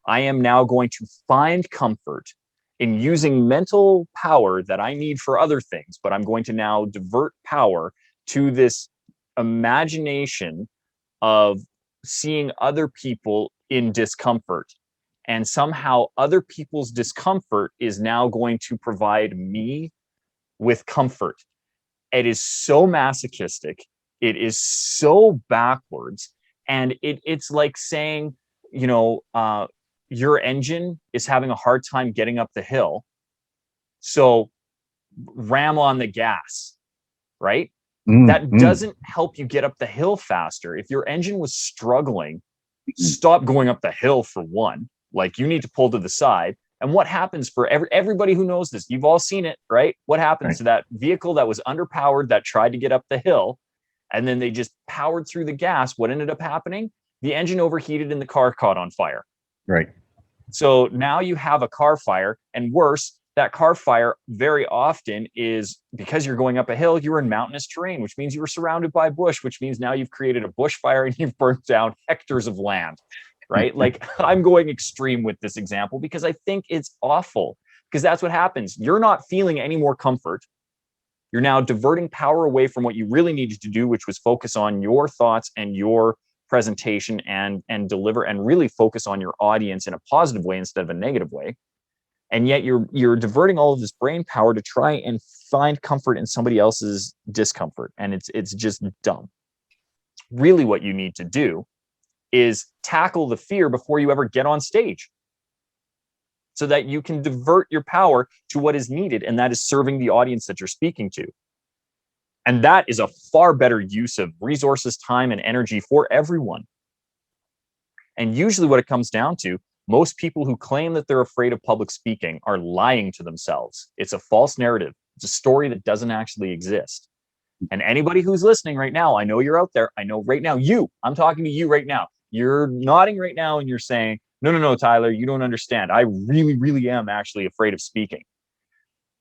Speaker 2: I am now going to find comfort in using mental power that I need for other things, but I'm going to now divert power to this imagination of seeing other people in discomfort. And somehow other people's discomfort is now going to provide me with comfort. It is so masochistic. It is so backwards. And it's like saying, your engine is having a hard time getting up the hill. So ram on the gas, right? That doesn't help you get up the hill faster. If your engine was struggling, stop going up the hill for one. Like, you need to pull to the side. And what happens for everybody who knows this? You've all seen it, right? What happens to that vehicle that was underpowered that tried to get up the hill, and then they just powered through the gas? What ended up happening? The engine overheated and the car caught on fire.
Speaker 1: Right.
Speaker 2: So now you have a car fire, and worse, that car fire very often is because you're going up a hill, you're in mountainous terrain, which means you were surrounded by bush, which means now you've created a bushfire and you've burnt down hectares of land, right? Like, I'm going extreme with this example because I think it's awful, because that's what happens. You're not feeling any more comfort. You're now diverting power away from what you really needed to do, which was focus on your thoughts and your presentation and deliver and really focus on your audience in a positive way instead of a negative way. And yet you're diverting all of this brain power to try and find comfort in somebody else's discomfort. And it's just dumb. Really, what you need to do is tackle the fear before you ever get on stage, so that you can divert your power to what is needed, and that is serving the audience that you're speaking to. And that is a far better use of resources, time, and energy for everyone. And usually what it comes down to, most people who claim that they're afraid of public speaking are lying to themselves. It's a false narrative. It's a story that doesn't actually exist. And anybody who's listening right now, I know you're out there. I know right now, I'm talking to you right now. You're nodding right now and you're saying, no, Tyler, you don't understand. I really, really am actually afraid of speaking.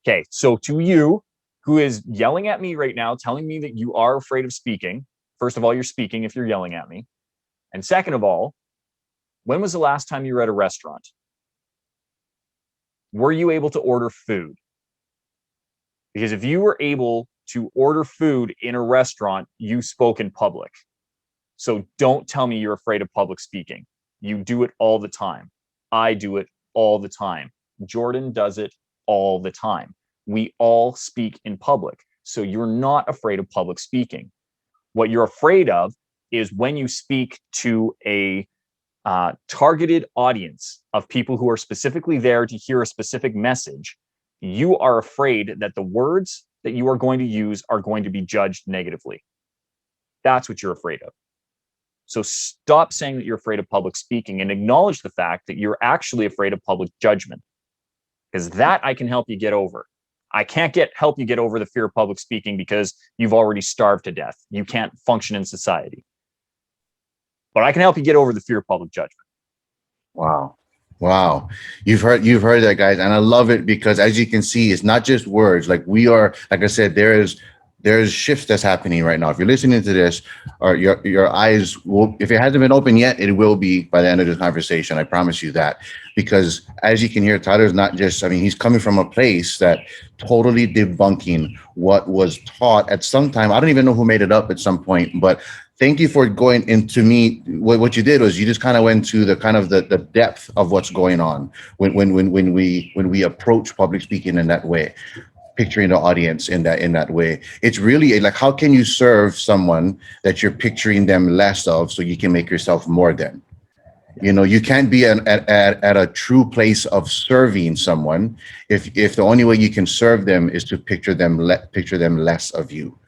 Speaker 2: Okay, so to you, who is yelling at me right now, telling me that you are afraid of speaking, first of all, you're speaking if you're yelling at me. And second of all, when was the last time you were at a restaurant? Were you able to order food? Because if you were able to order food in a restaurant, you spoke in public. So don't tell me you're afraid of public speaking. You do it all the time. I do it all the time. Jordan does it all the time. We all speak in public. So you're not afraid of public speaking. What you're afraid of is when you speak to a targeted audience of people who are specifically there to hear a specific message, you are afraid that the words that you are going to use are going to be judged negatively. That's what you're afraid of. So stop saying that you're afraid of public speaking and acknowledge the fact that you're actually afraid of public judgment, because that I can help you get over. I can't help you get over the fear of public speaking because you've already starved to death. You can't function in society. But I can help you get over the fear of public judgment.
Speaker 1: Wow. You've heard that, guys. And I love it because, as you can see, it's not just words. Like, like I said, there's shifts that's happening right now. If you're listening to this, or your eyes will, if it hasn't been open yet, it will be by the end of this conversation. I promise you that. Because as you can hear, Tyler's not just, he's coming from a place that totally debunking what was taught at some time. I don't even know who made it up at some point, but thank you for going into me. What you did was you just kind of went to the kind of the depth of what's going on when we approach public speaking in that way, picturing the audience in that way. It's really like, how can you serve someone that you're picturing them less of so you can make yourself more than? You can't be at a true place of serving someone if the only way you can serve them is to picture them less of you.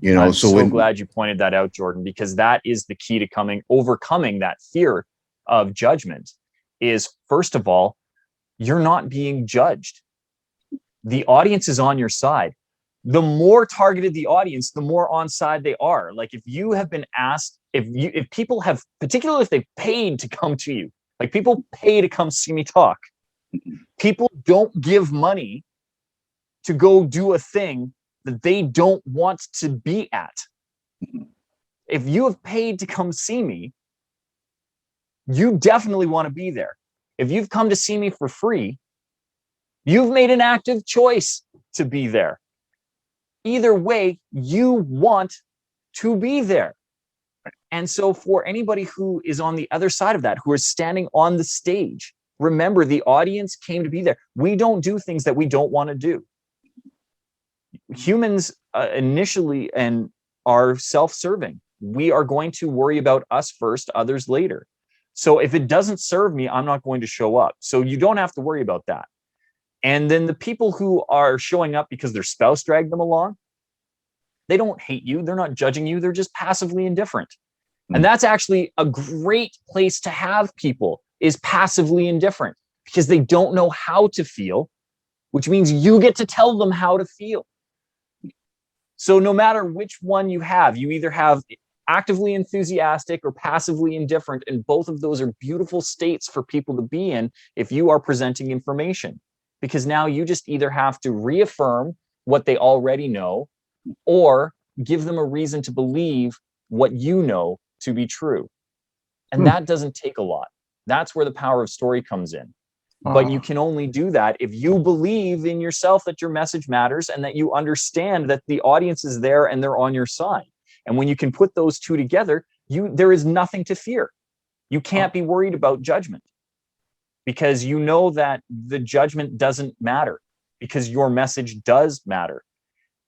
Speaker 2: I'm so glad you pointed that out, Jordan, because that is the key to overcoming that fear of judgment. Is, first of all, you're not being judged. The audience is on your side. The more targeted the audience, the more on side they are. Like, if you have been asked, if people have, particularly if they paid to come to you, like people pay to come see me talk, People don't give money to go do a thing that they don't want to be at. If you have paid to come see me, you definitely want to be there. If you've come to see me for free, you've made an active choice to be there. Either way, you want to be there. And so for anybody who is on the other side of that, who is standing on the stage, remember the audience came to be there. We don't do things that we don't want to do. Humans initially and are self-serving. We are going to worry about us first, others later. So if it doesn't serve me, I'm not going to show up. So you don't have to worry about that. And then the people who are showing up because their spouse dragged them along, they don't hate you. They're not judging you. They're just passively indifferent. And that's actually a great place to have people, is passively indifferent, because they don't know how to feel, which means you get to tell them how to feel. So no matter which one you either have actively enthusiastic or passively indifferent, and both of those are beautiful states for people to be in if you are presenting information, because now you just either have to reaffirm what they already know or give them a reason to believe what you know to be true. And that doesn't take a lot. That's where the power of story comes in. But you can only do that if you believe in yourself that your message matters, and that you understand that the audience is there and they're on your side. And when you can put those two together, there is nothing to fear. You can't be worried about judgment, because you know that the judgment doesn't matter, because your message does matter.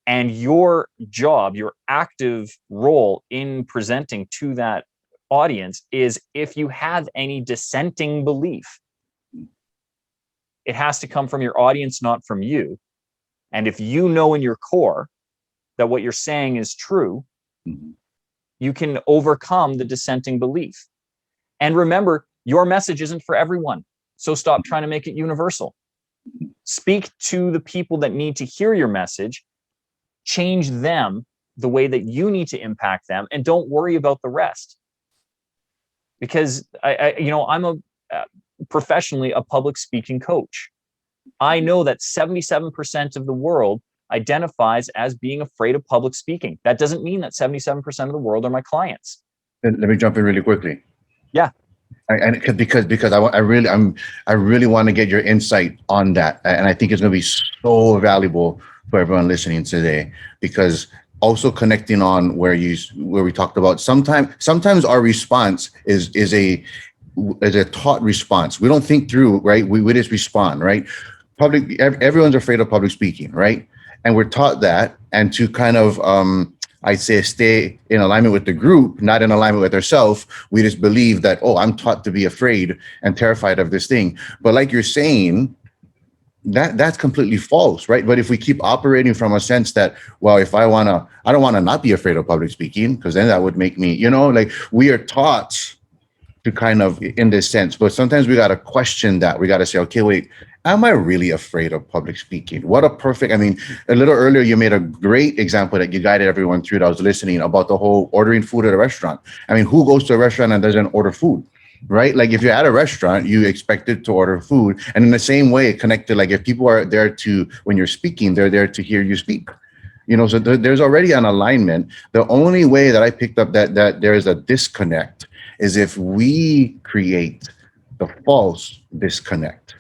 Speaker 2: And your job, your active role in presenting to that audience is, if you have any dissenting belief, it has to come from your audience, not from you. And if you know in your core that what you're saying is true, you can overcome the dissenting belief. And remember, your message isn't for everyone. So stop trying to make it universal. Speak to the people that need to hear your message, change them the way that you need to impact them, and don't worry about the rest. Because I'm professionally a public speaking coach. I know that 77% of the world identifies as being afraid of public speaking. That doesn't mean that 77% of the world are my clients.
Speaker 1: Let me jump in really quickly.
Speaker 2: Yeah.
Speaker 1: Because I really want to get your insight on that, and I think it's going to be so valuable for everyone listening today. Because also connecting on where we talked about, sometimes our response is a taught response. We don't think through, right? We just respond, right? Everyone's afraid of public speaking, right? And we're taught that, and to kind of I'd say stay in alignment with the group, not in alignment with ourselves. We just believe that, oh, I'm taught to be afraid and terrified of this thing. But like you're saying, that's completely false, right? But if we keep operating from a sense that, well, if I don't want to not be afraid of public speaking, because then that would make me, like, we are taught to kind of in this sense. But sometimes we got to question that. We got to say, okay, wait, am I really afraid of public speaking? A little earlier, you made a great example that you guided everyone through that was listening about the whole ordering food at a restaurant. I mean, who goes to a restaurant and doesn't order food? Right? Like, if you're at a restaurant, you expected to order food. And in the same way, connected, like, if people are there when you're speaking, they're there to hear you speak. So there's already an alignment. The only way that I picked up that there is a disconnect is if we create the false disconnect,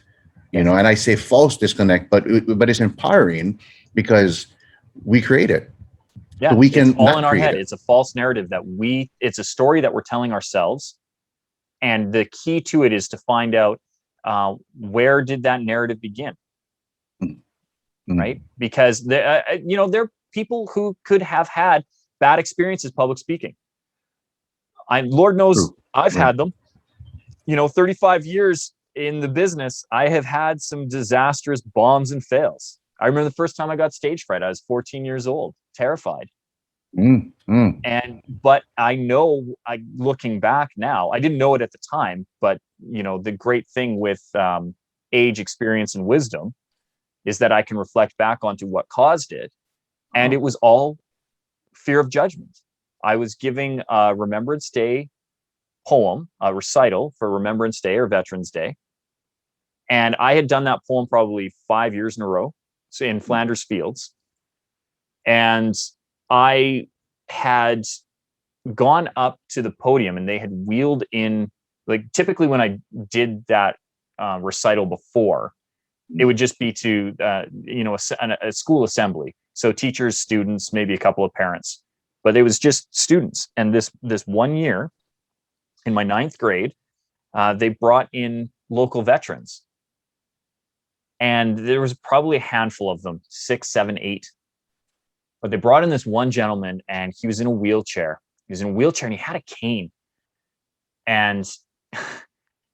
Speaker 1: and I say false disconnect, but it's empowering because we create it.
Speaker 2: Yeah,
Speaker 1: so we can
Speaker 2: it's all in our head. It's a false narrative it's a story that we're telling ourselves. And the key to it is to find out where did that narrative begin, right? Because there are people who could have had bad experiences public speaking. Lord knows I've had them. 35 years in the business, I have had some disastrous bombs and fails. I remember the first time I got stage fright. I was 14 years old, terrified. But I know, looking back now, I didn't know it at the time, but the great thing with age, experience, and wisdom is that I can reflect back onto what caused it. And it was all fear of judgment. I was giving a Remembrance Day poem, a recital for Remembrance Day or Veterans Day. And I had done that poem probably 5 years in a row, so in Flanders Fields. And I had gone up to the podium, and they had wheeled in, like typically when I did that recital before, it would just be to a school assembly, so teachers, students, maybe a couple of parents, but it was just students. And this 1 year in my 9th grade, they brought in local veterans, and there was probably a handful of them, 6, 7, 8. But they brought in this one gentleman, and he was in a wheelchair. He was in a wheelchair, and he had a cane, and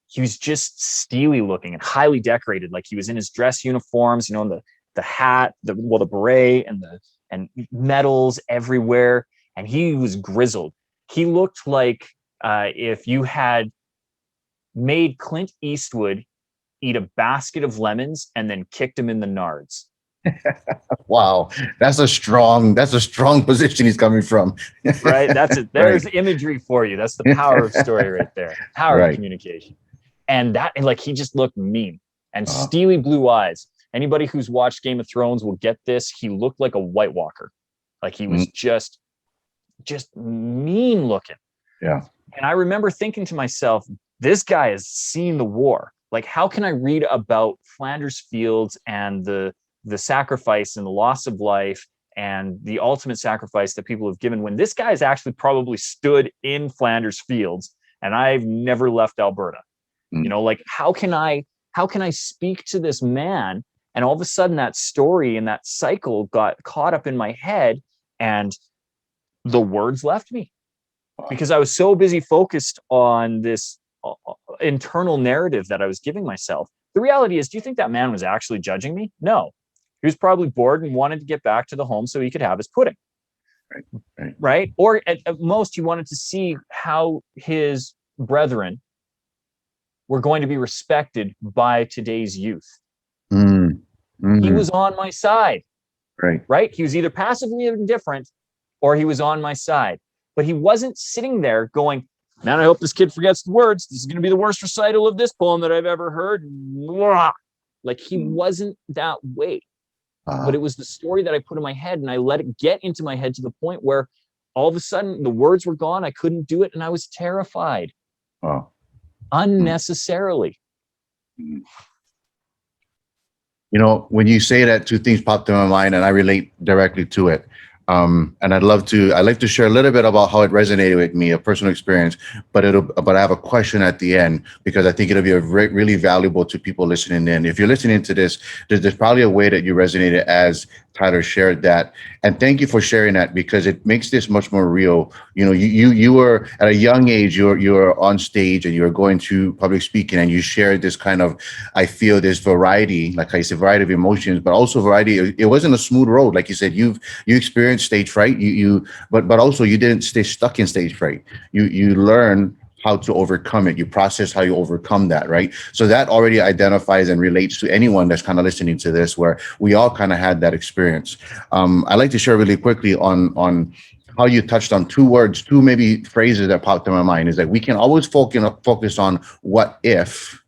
Speaker 2: he was just steely looking and highly decorated. Like he was in his dress uniforms, and the hat, the beret, and medals everywhere. And he was grizzled. He looked like if you had made Clint Eastwood eat a basket of lemons and then kicked him in the nards.
Speaker 1: Wow, that's a strong position he's coming from.
Speaker 2: Right, that's it. There's imagery for you. That's the power of story right there. Power of communication. And like he just looked mean and steely blue eyes. Anybody who's watched Game of Thrones will get this. He looked like a White Walker. Like he was just mean looking.
Speaker 1: Yeah.
Speaker 2: And I remember thinking to myself, this guy has seen the war. Like, how can I read about Flanders Fields and the sacrifice and the loss of life and the ultimate sacrifice that people have given when this guy has actually probably stood in Flanders Fields and I've never left Alberta? Like how can I speak to this man? And all of a sudden that story and that cycle got caught up in my head, and the words left me because I was so busy focused on this internal narrative that I was giving myself. The reality is, do you think that man was actually judging me? No. He was probably bored and wanted to get back to the home so he could have his pudding. Right? Or at most, he wanted to see how his brethren were going to be respected by today's youth. He was on my side. Right? He was either passively indifferent or he was on my side. But he wasn't sitting there going, man, I hope this kid forgets the words. This is going to be the worst recital of this poem that I've ever heard. Like he wasn't that way. But it was the story that I put in my head, and I let it get into my head to the point where all of a sudden the words were gone. I couldn't do it, and I was terrified. Unnecessarily.
Speaker 1: When you say that, two things popped in my mind, and I relate directly to it. And I'd like to share a little bit about how it resonated with me, a personal experience, but I have a question at the end because I think it'll be really valuable to people listening in. If you're listening to this, there's probably a way that you resonated as Tyler shared that. And thank you for sharing that because it makes this much more real. You were at a young age, you were on stage and you were going to public speaking, and you shared this kind of, I feel this variety, like I said, variety of emotions, but also variety. It wasn't a smooth road. Like you said, you experienced stage fright, but also you didn't stay stuck in stage fright. You learn how to overcome it. You process how you overcome that, right? So that already identifies and relates to anyone that's kind of listening to this, where we all kind of had that experience. I'd like to share really quickly on how you touched on two maybe phrases that popped in my mind. Is that we can always focus on what if,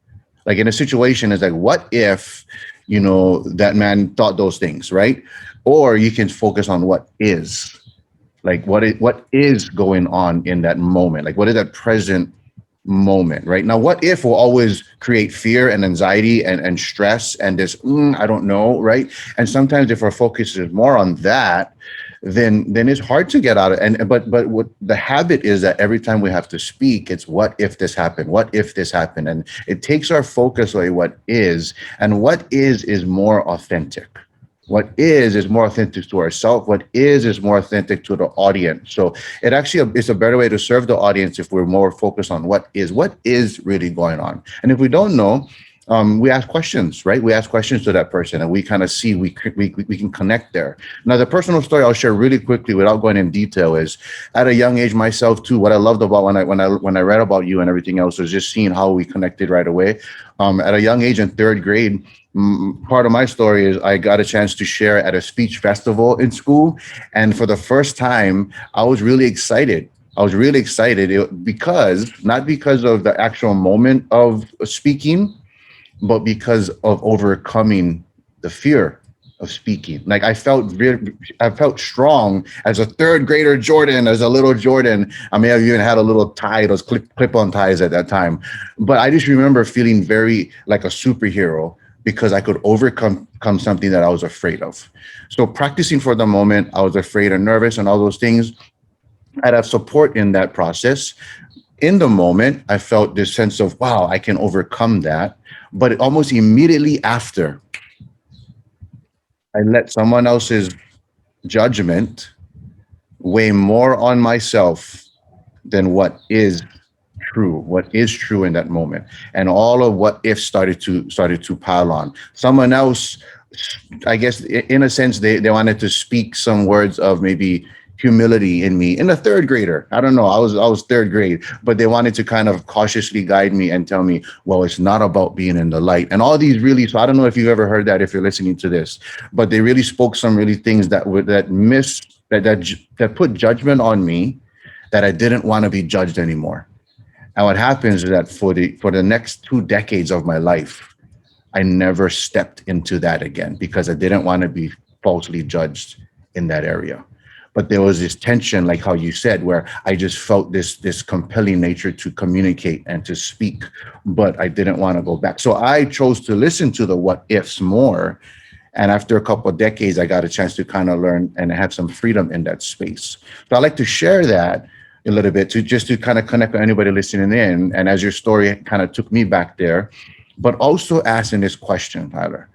Speaker 1: like in a situation, is like, what if, that man thought those things, right? Or you can focus on what is. Like what is going on in that moment? Like what is that present moment, right? Now, what if will always create fear and anxiety and stress and this, I don't know, right? And sometimes if our focus is more on that, then it's hard to get out of it. But what the habit is that every time we have to speak, it's what if this happened? What if this happened? And it takes our focus away what is, and what is more authentic. What is more authentic to ourselves. What is more authentic to the audience. So it actually it's a better way to serve the audience if we're more focused on what is really going on. And if we don't know, we ask questions, right? We ask questions to that person, and we kind of see we can connect there. Now, the personal story I'll share really quickly without going in detail is, at a young age myself too. What I loved about when I read about you and everything else was just seeing how we connected right away. At a young age in 3rd grade. Part of my story is I got a chance to share at a speech festival in school. And for the first time, I was really excited. Not because of the actual moment of speaking, but because of overcoming the fear of speaking. Like I felt strong as a third grader Jordan, as a little Jordan. I may have even had a little tie, those clip-on ties at that time. But I just remember feeling very like a superhero because I could overcome something that I was afraid of. So practicing for the moment, I was afraid and nervous and all those things. I'd have support in that process. In the moment, I felt this sense of, wow, I can overcome that. But almost immediately after, I let someone else's judgment weigh more on myself than what is true in that moment. And all of what if started to pile on. Someone else, I guess in a sense, they wanted to speak some words of maybe humility in me in a third grader. I don't know. I was third grade, but they wanted to kind of cautiously guide me and tell me, well, it's not about being in the light. And all these really, so I don't know if you've ever heard that if you're listening to this, but they really spoke some really things that would that put judgment on me that I didn't want to be judged anymore. And what happens is that for the next 2 decades of my life, I never stepped into that again because I didn't want to be falsely judged in that area. But there was this tension, like how you said, where I just felt this compelling nature to communicate and to speak, but I didn't want to go back. So I chose to listen to the what ifs more. And after a couple of decades, I got a chance to kind of learn and have some freedom in that space. So I like to share that a little bit to just to kind of connect with anybody listening in. And as your story kind of took me back there, but also asking this question, Tyler.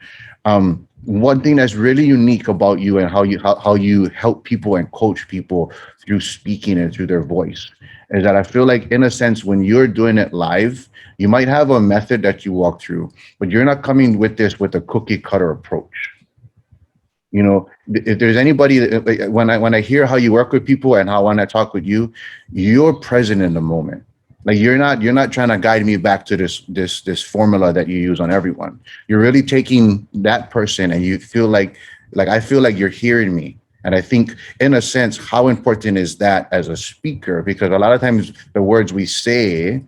Speaker 1: One thing that's really unique about you and how you help people and coach people through speaking and through their voice is that I feel like, in a sense, when you're doing it live, you might have a method that you walk through, but you're not coming with this with a cookie cutter approach. You know, if there's anybody when I hear how you work with people and how when I talk with you, you're present in the moment. Like you're not trying to guide me back to this formula that you use on everyone. You're really taking that person and you feel like I feel like you're hearing me. And I think, in a sense, how important is that as a speaker? Because a lot of times the words we say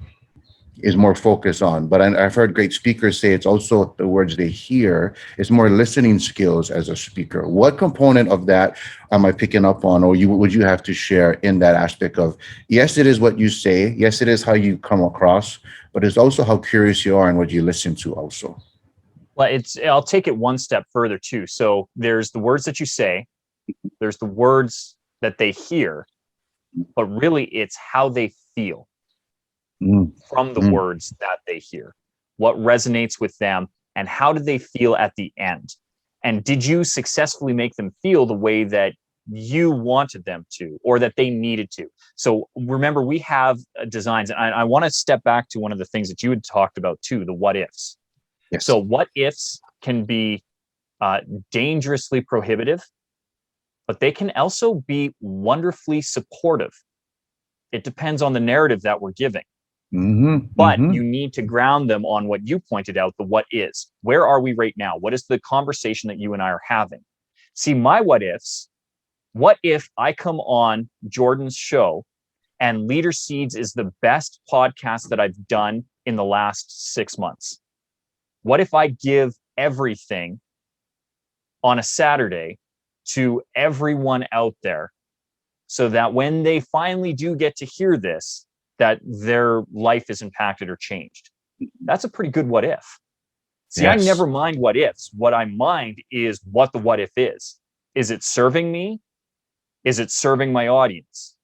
Speaker 1: is more focused on. But I've heard great speakers say it's also the words they hear. It's more listening skills as a speaker. What component of that am I picking up on, or would you have to share in that aspect of, yes, it is what you say, yes, it is how you come across, but it's also how curious you are and what you listen to also.
Speaker 2: Well, I'll take it one step further too. So there's the words that you say, there's the words that they hear, but really it's how they feel from the words that they hear, what resonates with them, and how do they feel at the end? And did you successfully make them feel the way that you wanted them to, or that they needed to? So remember, we have designs, and I want to step back to one of the things that you had talked about too, the what ifs.
Speaker 1: Yes.
Speaker 2: So what ifs can be dangerously prohibitive, but they can also be wonderfully supportive. It depends on the narrative that we're giving. But you need to ground them on what you pointed out, the what is. Where are we right now? What is the conversation that you and I are having? See, my what ifs, what if I come on Jordan's show and Leader Seeds is the best podcast that I've done in the last 6 months? What if I give everything on a Saturday to everyone out there so that when they finally do get to hear this, that their life is impacted or changed? That's a pretty good what if. See, yes. I never mind what ifs. What I mind is what the what if is. Is it serving me? Is it serving my audience?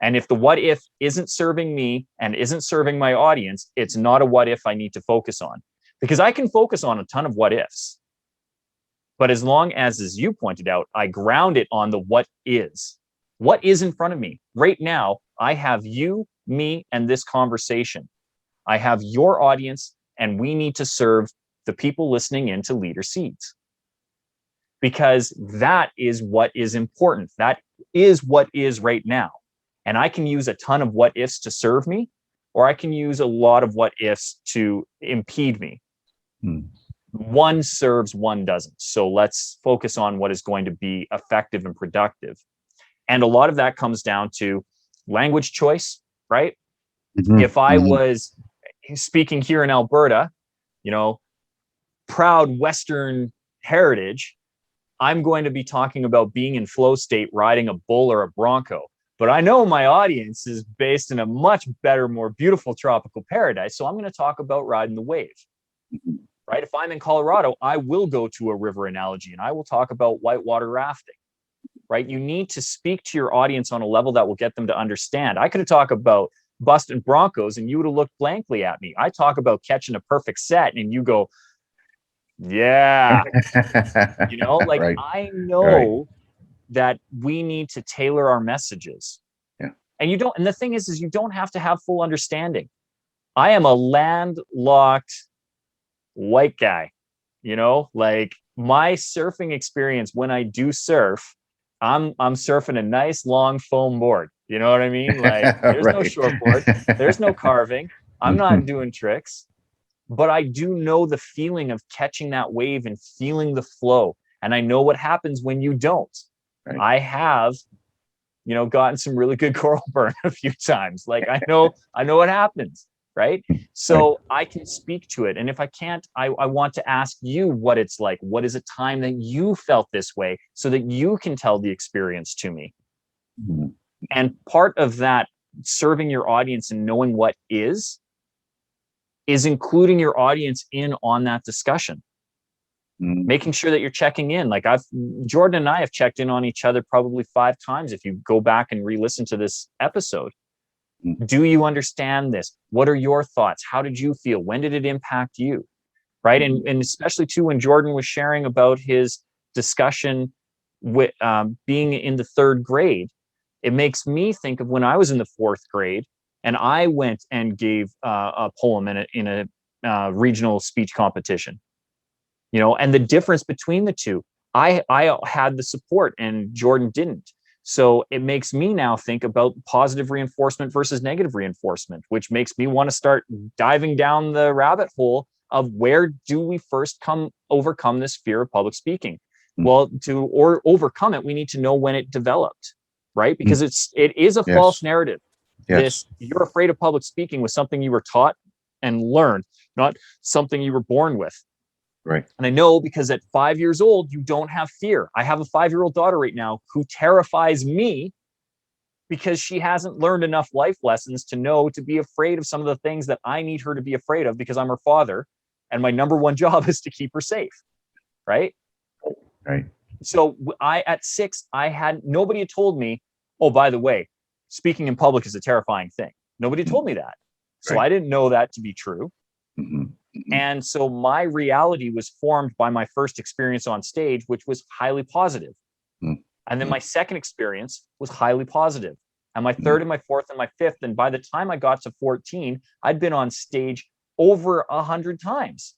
Speaker 2: And if the what if isn't serving me and isn't serving my audience, it's not a what if I need to focus on. Because I can focus on a ton of what ifs. But as long as you pointed out, I ground it on the what is. What is in front of me? Right now, I have you, me, and this conversation. I have your audience, and we need to serve the people listening into Leader Seeds. Because that is what is important. That is what is right now. And I can use a ton of what ifs to serve me, or I can use a lot of what ifs to impede me. One serves, one doesn't. So let's focus on what is going to be effective and productive. And a lot of that comes down to language choice, right? If I was speaking here in Alberta, proud Western heritage, I'm going to be talking about being in flow state, riding a bull or a bronco. But I know my audience is based in a much better, more beautiful tropical paradise. So I'm going to talk about riding the wave, right? If I'm in Colorado, I will go to a river analogy and I will talk about whitewater rafting, right? You need to speak to your audience on a level that will get them to understand. I could have talked about busting broncos and you would have looked blankly at me. I talk about catching a perfect set and you go, yeah, you know, like
Speaker 1: Right.
Speaker 2: I know that we need to tailor our messages.
Speaker 1: Yeah.
Speaker 2: And you don't, and the thing is you don't have to have full understanding. I am a landlocked white guy, you know, like my surfing experience when I do surf, I'm surfing a nice long foam board. You know what I mean? Like there's no shortboard, there's no carving. I'm not doing tricks, but I do know the feeling of catching that wave and feeling the flow. And I know what happens when you don't.
Speaker 1: Right.
Speaker 2: I have, you know, gotten some really good coral burn a few times. Like I know what happens, right? So I can speak to it. And if I can't, I want to ask you what it's like. What is a time that you felt this way so that you can tell the experience to me? Mm-hmm. And part of that, serving your audience and knowing what is including your audience in on that discussion. Making sure that you're checking in. Like Jordan and I have checked in on each other probably 5 times. If you go back and re-listen to this episode, do you understand this? What are your thoughts? How did you feel? When did it impact you? Right. And especially too, when Jordan was sharing about his discussion with being in the 3rd grade, it makes me think of when I was in the 4th grade and I went and gave a poem in a regional speech competition. You know, and the difference between the two, I had the support and Jordan didn't. So it makes me now think about positive reinforcement versus negative reinforcement, which makes me want to start diving down the rabbit hole of where do we first overcome this fear of public speaking? Well, to overcome it, we need to know when it developed, right? Because it is a false narrative. This you're afraid of public speaking was something you were taught and learned, not something you were born with.
Speaker 1: Right.
Speaker 2: And I know because at 5 years old, you don't have fear. I have a 5-year-old daughter right now who terrifies me because she hasn't learned enough life lessons to know to be afraid of some of the things that I need her to be afraid of because I'm her father. And my number one job is to keep her safe. Right.
Speaker 1: Right.
Speaker 2: So at 6, nobody had told me, oh, by the way, speaking in public is a terrifying thing. Nobody told me that. So I didn't know that to be true. And so my reality was formed by my first experience on stage, which was highly positive. And then my second experience was highly positive. And my third and my fourth and my fifth. And by the time I got to 14, I'd been on stage over 100 times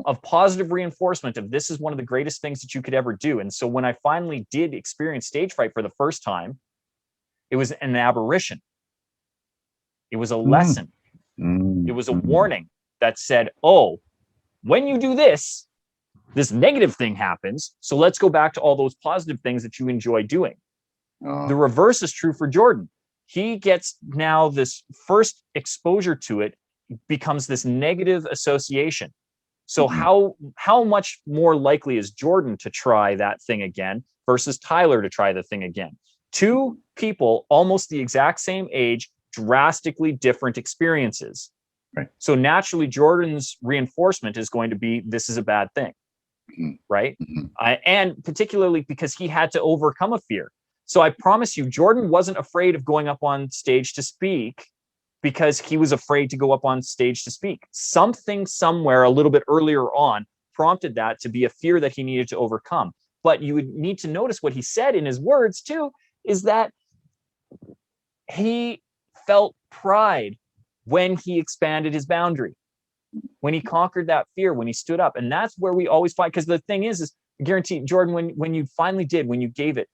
Speaker 2: of positive reinforcement of this is one of the greatest things that you could ever do. And so when I finally did experience stage fright for the first time, it was an aberration. It was a lesson. It was a warning that said, oh, when you do this negative thing happens. So let's go back to all those positive things that you enjoy doing. The reverse is true for Jordan. He gets now this first exposure to it becomes this negative association. So how much more likely is Jordan to try that thing again versus Tyler to try the thing again? 2 people, almost the exact same age, drastically different experiences.
Speaker 1: Right.
Speaker 2: So naturally, Jordan's reinforcement is going to be, this is a bad thing. Right. And particularly because he had to overcome a fear. So I promise you, Jordan wasn't afraid of going up on stage to speak because he was afraid to go up on stage to speak. Something somewhere a little bit earlier on prompted that to be a fear that he needed to overcome. But you would need to notice what he said in his words too, is that he felt pride when he expanded his boundary, when he conquered that fear, when he stood up. And that's where we always fight. Because the thing is I guarantee, Jordan, when you finally did, when you gave it,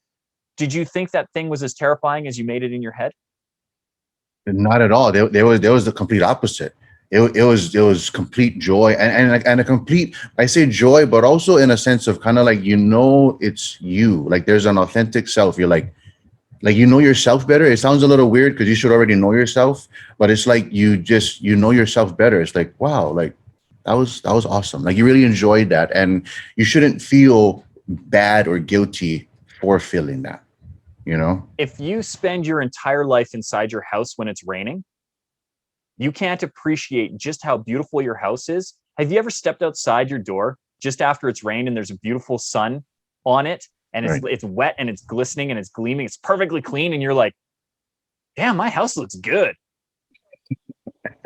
Speaker 2: did you think that thing was as terrifying as you made it in your head?
Speaker 1: Not at all. There was the complete opposite. It was complete joy and a complete, I say joy, but also in a sense of kind of like, it's you. Like there's an authentic self. You're like you know yourself better. It sounds a little weird because you should already know yourself, but it's like you know yourself better. It's like, wow, like That was awesome. Like, you really enjoyed that, and you shouldn't feel bad or guilty for feeling that. You know.
Speaker 2: If you spend your entire life inside your house when it's raining, you can't appreciate just how beautiful your house is. Have you ever stepped outside your door just after it's rained and there's a beautiful sun on it, and
Speaker 1: Right.
Speaker 2: it's wet and it's glistening and it's gleaming, it's perfectly clean, and you're like, damn, my house looks good.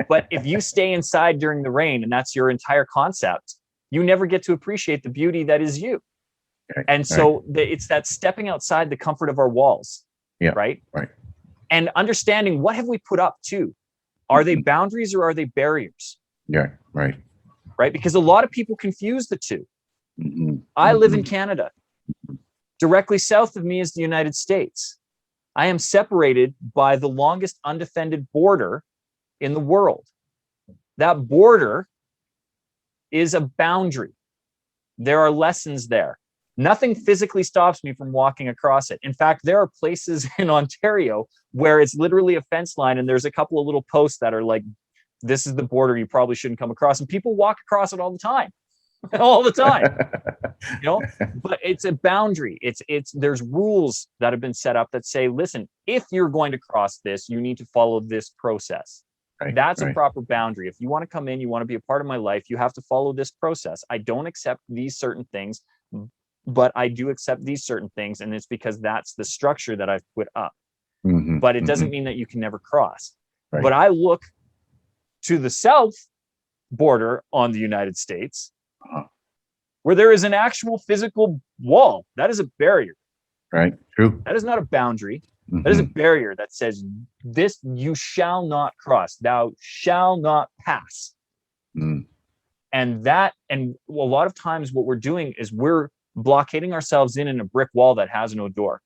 Speaker 2: But if you stay inside during the rain and that's your entire concept, you never get to appreciate the beauty that is you.
Speaker 1: Right.
Speaker 2: And so it's that stepping outside the comfort of our walls,
Speaker 1: Yeah.
Speaker 2: right?
Speaker 1: Right.
Speaker 2: And understanding, what have we put up too? Are they boundaries or are they barriers?
Speaker 1: Yeah. Right.
Speaker 2: Right? Because a lot of people confuse the two.
Speaker 1: Mm-hmm.
Speaker 2: I live in Canada. Directly south of me is the United States. I am separated by the longest undefended border in the world. That border is a boundary. There are lessons there. Nothing physically stops me from walking across it. In fact, there are places in Ontario where it's literally a fence line, and there's a couple of little posts that are like, this is the border, you probably shouldn't come across. And people walk across it all the time. All the time. You know, but it's a boundary. There's rules that have been set up that say, listen, if you're going to cross this, you need to follow this process.
Speaker 1: Right,
Speaker 2: That's
Speaker 1: right.
Speaker 2: a proper boundary. If you want to come in, you want to be a part of my life, you have to follow this process. I don't accept these certain things, but I do accept these certain things, and it's because that's the structure that I've put up.
Speaker 1: Mm-hmm.
Speaker 2: But it doesn't mean that you can never cross.
Speaker 1: Right.
Speaker 2: But I look to the south border on the United States, where there is an actual physical wall. That is a barrier.
Speaker 1: Right. True.
Speaker 2: That is not a boundary.
Speaker 1: Mm-hmm.
Speaker 2: That is a barrier that says, this you shall not cross. Thou shall not pass.
Speaker 1: Mm.
Speaker 2: And a lot of times what we're doing is we're blockading ourselves in a brick wall that has no door.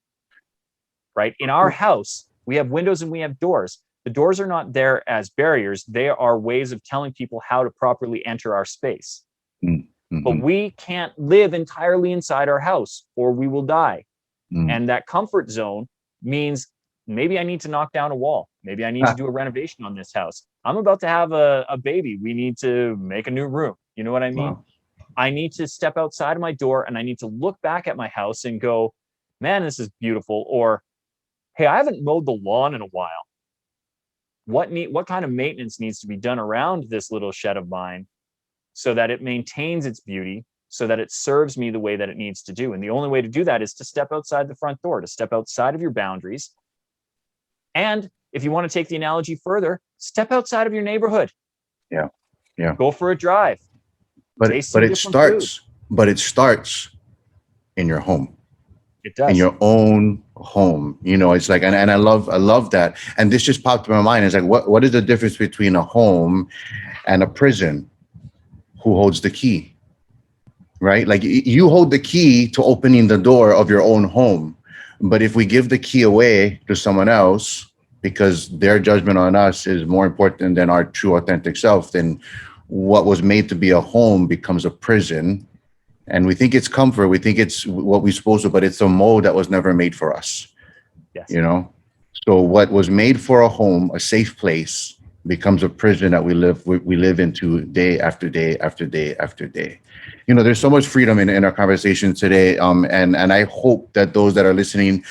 Speaker 2: Right? In our house, we have windows and we have doors. The doors are not there as barriers. They are ways of telling people how to properly enter our space.
Speaker 1: Mm-hmm.
Speaker 2: But we can't live entirely inside our house, or we will die.
Speaker 1: Mm.
Speaker 2: And that comfort zone means maybe I need to knock down a wall. Maybe I need to do a renovation on this house. I'm about to have a baby. We need to make a new room. You know what I mean?
Speaker 1: Wow.
Speaker 2: I need to step outside of my door and I need to look back at my house and go, man, this is beautiful. Or, hey, I haven't mowed the lawn in a while. What kind of maintenance needs to be done around this little shed of mine so that it maintains its beauty, so that it serves me the way that it needs to do? And the only way to do that is to step outside the front door, to step outside of your boundaries. And if you want to take the analogy further, step outside of your neighborhood.
Speaker 1: Yeah. Yeah.
Speaker 2: Go for a drive.
Speaker 1: But it starts in your home.
Speaker 2: It does.
Speaker 1: In your own home. You know, it's like, and I love that. And this just popped in my mind. It's like, what is the difference between a home and a prison? Who holds the key? Right? Like, you hold the key to opening the door of your own home. But if we give the key away to someone else because their judgment on us is more important than our true authentic self, then what was made to be a home becomes a prison. And we think it's comfort. We think it's what we're supposed to, but it's a mold that was never made for us.
Speaker 2: Yes.
Speaker 1: You know? So what was made for a home, a safe place, becomes a prison that we live into day after day after day after day. You know, there's so much freedom in our conversation today, and I hope that those that are listening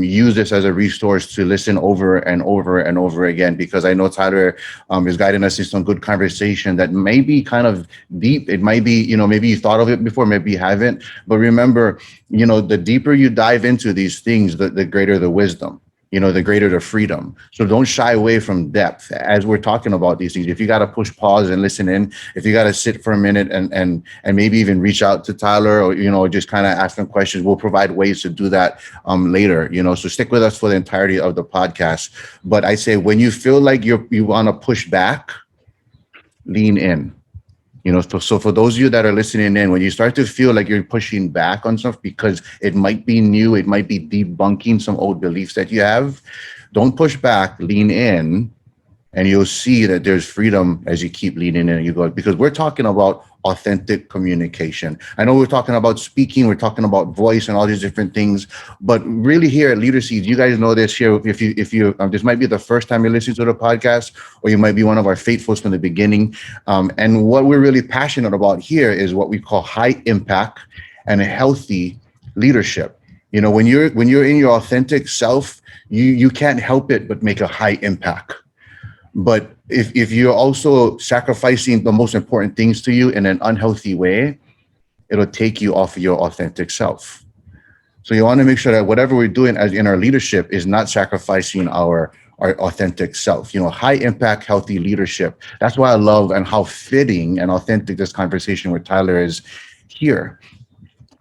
Speaker 1: use this as a resource to listen over and over and over again, because I know Tyler is guiding us in some good conversation that may be kind of deep. It might be, you know, maybe you thought of it before, maybe you haven't, but remember, you know, the deeper you dive into these things, the greater the wisdom. You know, the greater the freedom. So don't shy away from depth as we're talking about these things. If you got to push pause and listen in, if you got to sit for a minute and maybe even reach out to Tyler, or, you know, just kind of ask them questions, we'll provide ways to do that later, you know, so stick with us for the entirety of the podcast. But I say, when you feel like you want to push back, lean in. You know, so for those of you that are listening in, when you start to feel like you're pushing back on stuff because it might be new, it might be debunking some old beliefs that you have, don't push back, lean in, and you'll see that there's freedom as you keep leading in and you go, because we're talking about authentic communication. I know we're talking about speaking, we're talking about voice and all these different things, but really here at Leader Seeds, you guys know this here. If you this might be the first time you're listening to the podcast, or you might be one of our faithfuls from the beginning. And what we're really passionate about here is what we call high impact and a healthy leadership. You know, when you're in your authentic self, you can't help it but make a high impact. But if you're also sacrificing the most important things to you in an unhealthy way, it'll take you off of your authentic self. So you want to make sure that whatever we're doing as in our leadership is not sacrificing our authentic self. You know, high impact, healthy leadership. That's why I love and how fitting and authentic this conversation with Tyler is here.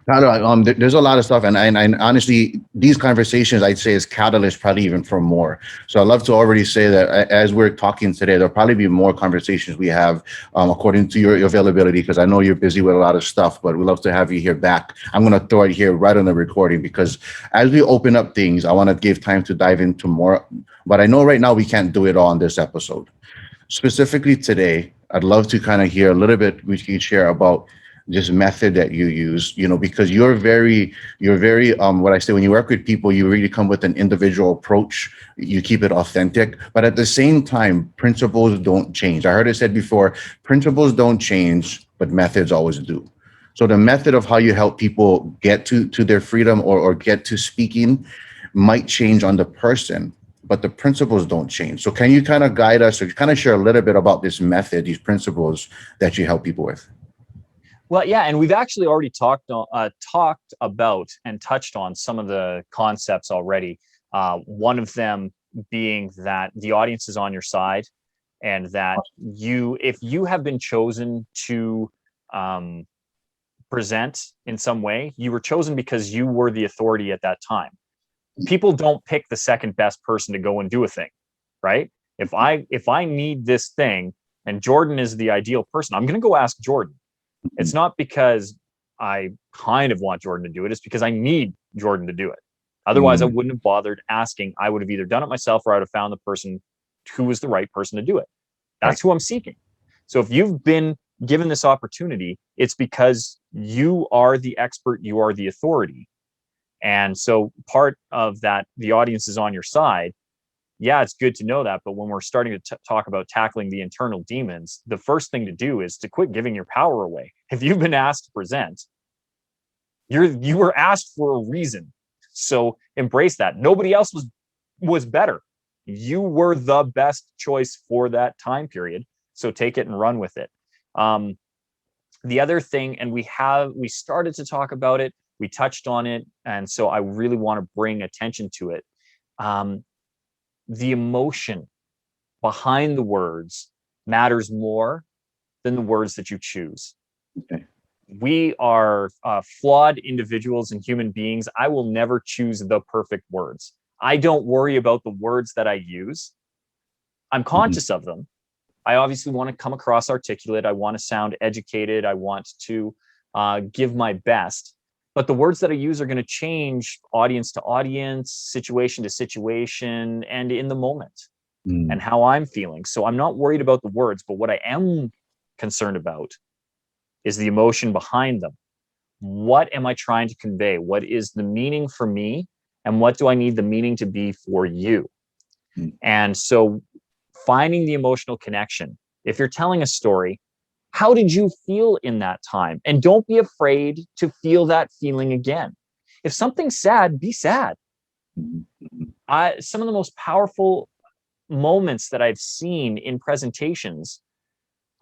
Speaker 1: Tyler, there's a lot of stuff, and honestly, these conversations I'd say is catalyst, probably even for more. So I'd love to already say that as we're talking today, there'll probably be more conversations we have according to your availability, because I know you're busy with a lot of stuff. But we'd love to have you here back. I'm going to throw it here right on the recording, because as we open up things, I want to give time to dive into more. But I know right now we can't do it all on this episode. Specifically today, I'd love to kind of hear a little bit we can share about this method that you use, you know, because you're very what I say, when you work with people, you really come with an individual approach. You keep it authentic, but at the same time, principles don't change. I heard it said before, principles don't change, but methods always do. So the method of how you help people get to their freedom or get to speaking might change on the person, but the principles don't change. So can you kind of guide us or kind of share a little bit about this method, these principles that you help people with?
Speaker 2: Well, yeah, and we've actually already talked about and touched on some of the concepts already. One of them being that the audience is on your side, and that if you have been chosen to present in some way, you were chosen because you were the authority at that time. People don't pick the second best person to go and do a thing, right? If I need this thing and Jordan is the ideal person, I'm going to go ask Jordan. It's not because I kind of want Jordan to do it. It's because I need Jordan to do it. Otherwise, I wouldn't have bothered asking. I would have either done it myself, or I would have found the person who was the right person to do it. That's who I'm seeking. So if you've been given this opportunity, it's because you are the expert, you are the authority. And so part of that, the audience is on your side. Yeah, it's good to know that. But when we're starting to talk about tackling the internal demons, the first thing to do is to quit giving your power away. If you've been asked to present, you were asked for a reason. So embrace that. Nobody else was better. You were the best choice for that time period. So take it and run with it. The other thing, and we started to talk about it, we touched on it, and so I really want to bring attention to it. The emotion behind the words matters more than the words that you choose.
Speaker 1: Okay.
Speaker 2: We are flawed individuals and human beings. I will never choose the perfect words. I don't worry about the words that I use. I'm conscious of them. I obviously want to come across articulate. I want to sound educated. I want to give my best. But the words that I use are going to change audience to audience, situation to situation, and in the moment and how I'm feeling. So I'm not worried about the words, but what I am concerned about is the emotion behind them. What am I trying to convey? What is the meaning for me? And what do I need the meaning to be for you? And so finding the emotional connection. If you're telling a story, how did you feel in that time? And don't be afraid to feel that feeling again. If something's sad, be sad. Some of the most powerful moments that I've seen in presentations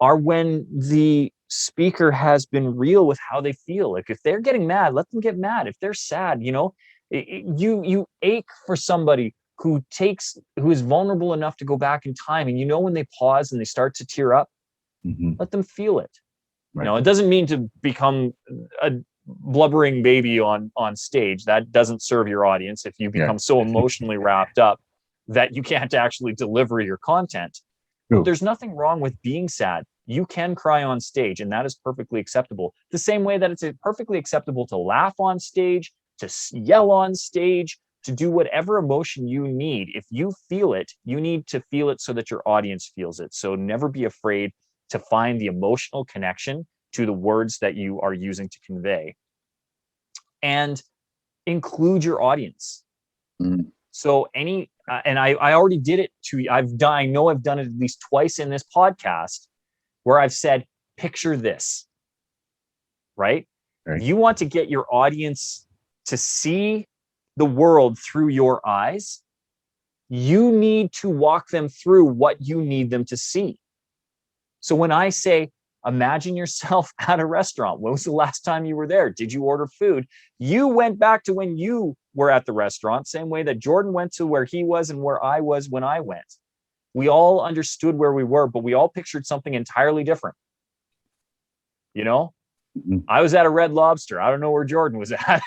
Speaker 2: are when the speaker has been real with how they feel. Like if they're getting mad, let them get mad. If they're sad, you ache for somebody who is vulnerable enough to go back in time. And when they pause and they start to tear up, let them feel it. Right. It doesn't mean to become a blubbering baby on stage. That doesn't serve your audience if you become so emotionally wrapped up that you can't actually deliver your content. There's nothing wrong with being sad. You can cry on stage, and that is perfectly acceptable. The same way that it's perfectly acceptable to laugh on stage, to yell on stage, to do whatever emotion you need. If you feel it, you need to feel it so that your audience feels it. So never be afraid to find the emotional connection to the words that you are using to convey, and include your audience.
Speaker 1: Mm.
Speaker 2: So and I already did it I know I've done it at least twice in this podcast where I've said, picture this, right?
Speaker 1: Right.
Speaker 2: If you want to get your audience to see the world through your eyes, you need to walk them through what you need them to see. So when I say, imagine yourself at a restaurant. When was the last time you were there? Did you order food? You went back to when you were at the restaurant, same way that Jordan went to where he was and where I was when I went. We all understood where we were, but we all pictured something entirely different. You know, I was at a Red Lobster. I don't know where Jordan was at.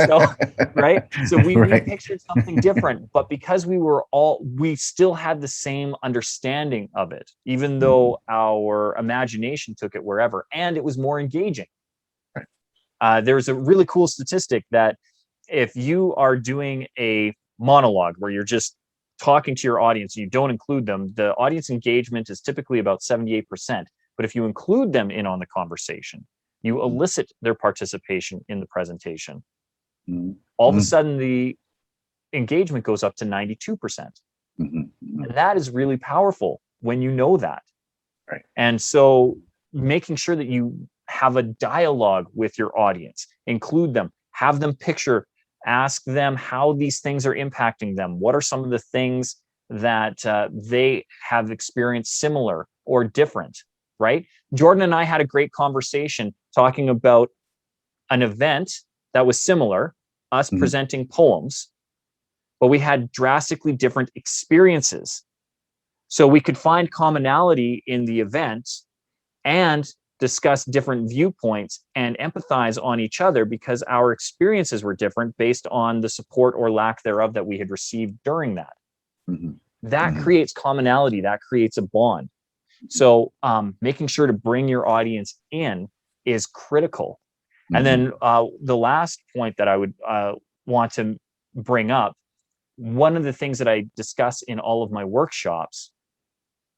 Speaker 2: So, right. So we pictured something different, but because we still had the same understanding of it, even though our imagination took it wherever, and it was more engaging. There's a really cool statistic that if you are doing a monologue where you're just talking to your audience, you don't include them, the audience engagement is typically about 78%. But if you include them in on the conversation, you elicit their participation in the presentation, all of a sudden the engagement goes up to 92%. And that is really powerful when you know that.
Speaker 1: Right.
Speaker 2: And so making sure that you have a dialogue with your audience, include them, have them picture, ask them how these things are impacting them. What are some of the things that they have experienced similar or different? Right? Jordan and I had a great conversation talking about an event that was similar, us presenting poems, but we had drastically different experiences. So we could find commonality in the event and discuss different viewpoints and empathize on each other because our experiences were different based on the support or lack thereof that we had received during that. That creates commonality, that creates a bond. So making sure to bring your audience in is critical. And then the last point that I would want to bring up, one of the things that I discuss in all of my workshops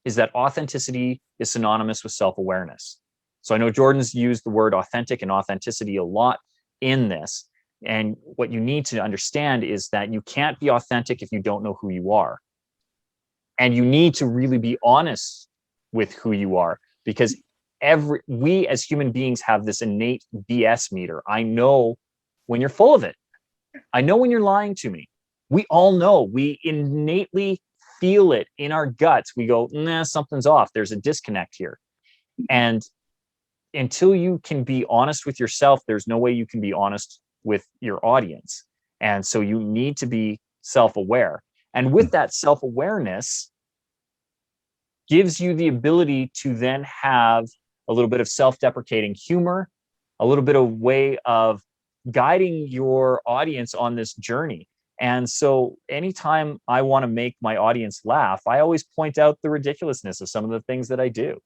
Speaker 2: is that authenticity is synonymous with self-awareness. So I know Jordan's used the word authentic and authenticity a lot in this. And what you need to understand is that you can't be authentic if you don't know who you are. And you need to really be honest with who you are, because we as human beings have this innate BS meter. I know when you're full of it. I know when you're lying to me. We all know. We innately feel it in our guts. We go, nah, something's off. There's a disconnect here. And until you can be honest with yourself, there's no way you can be honest with your audience. And so you need to be self-aware. And with that self-awareness gives you the ability to then have a little bit of self-deprecating humor, a little bit of way of guiding your audience on this journey. And so anytime I want to make my audience laugh, I always point out the ridiculousness of some of the things that I do.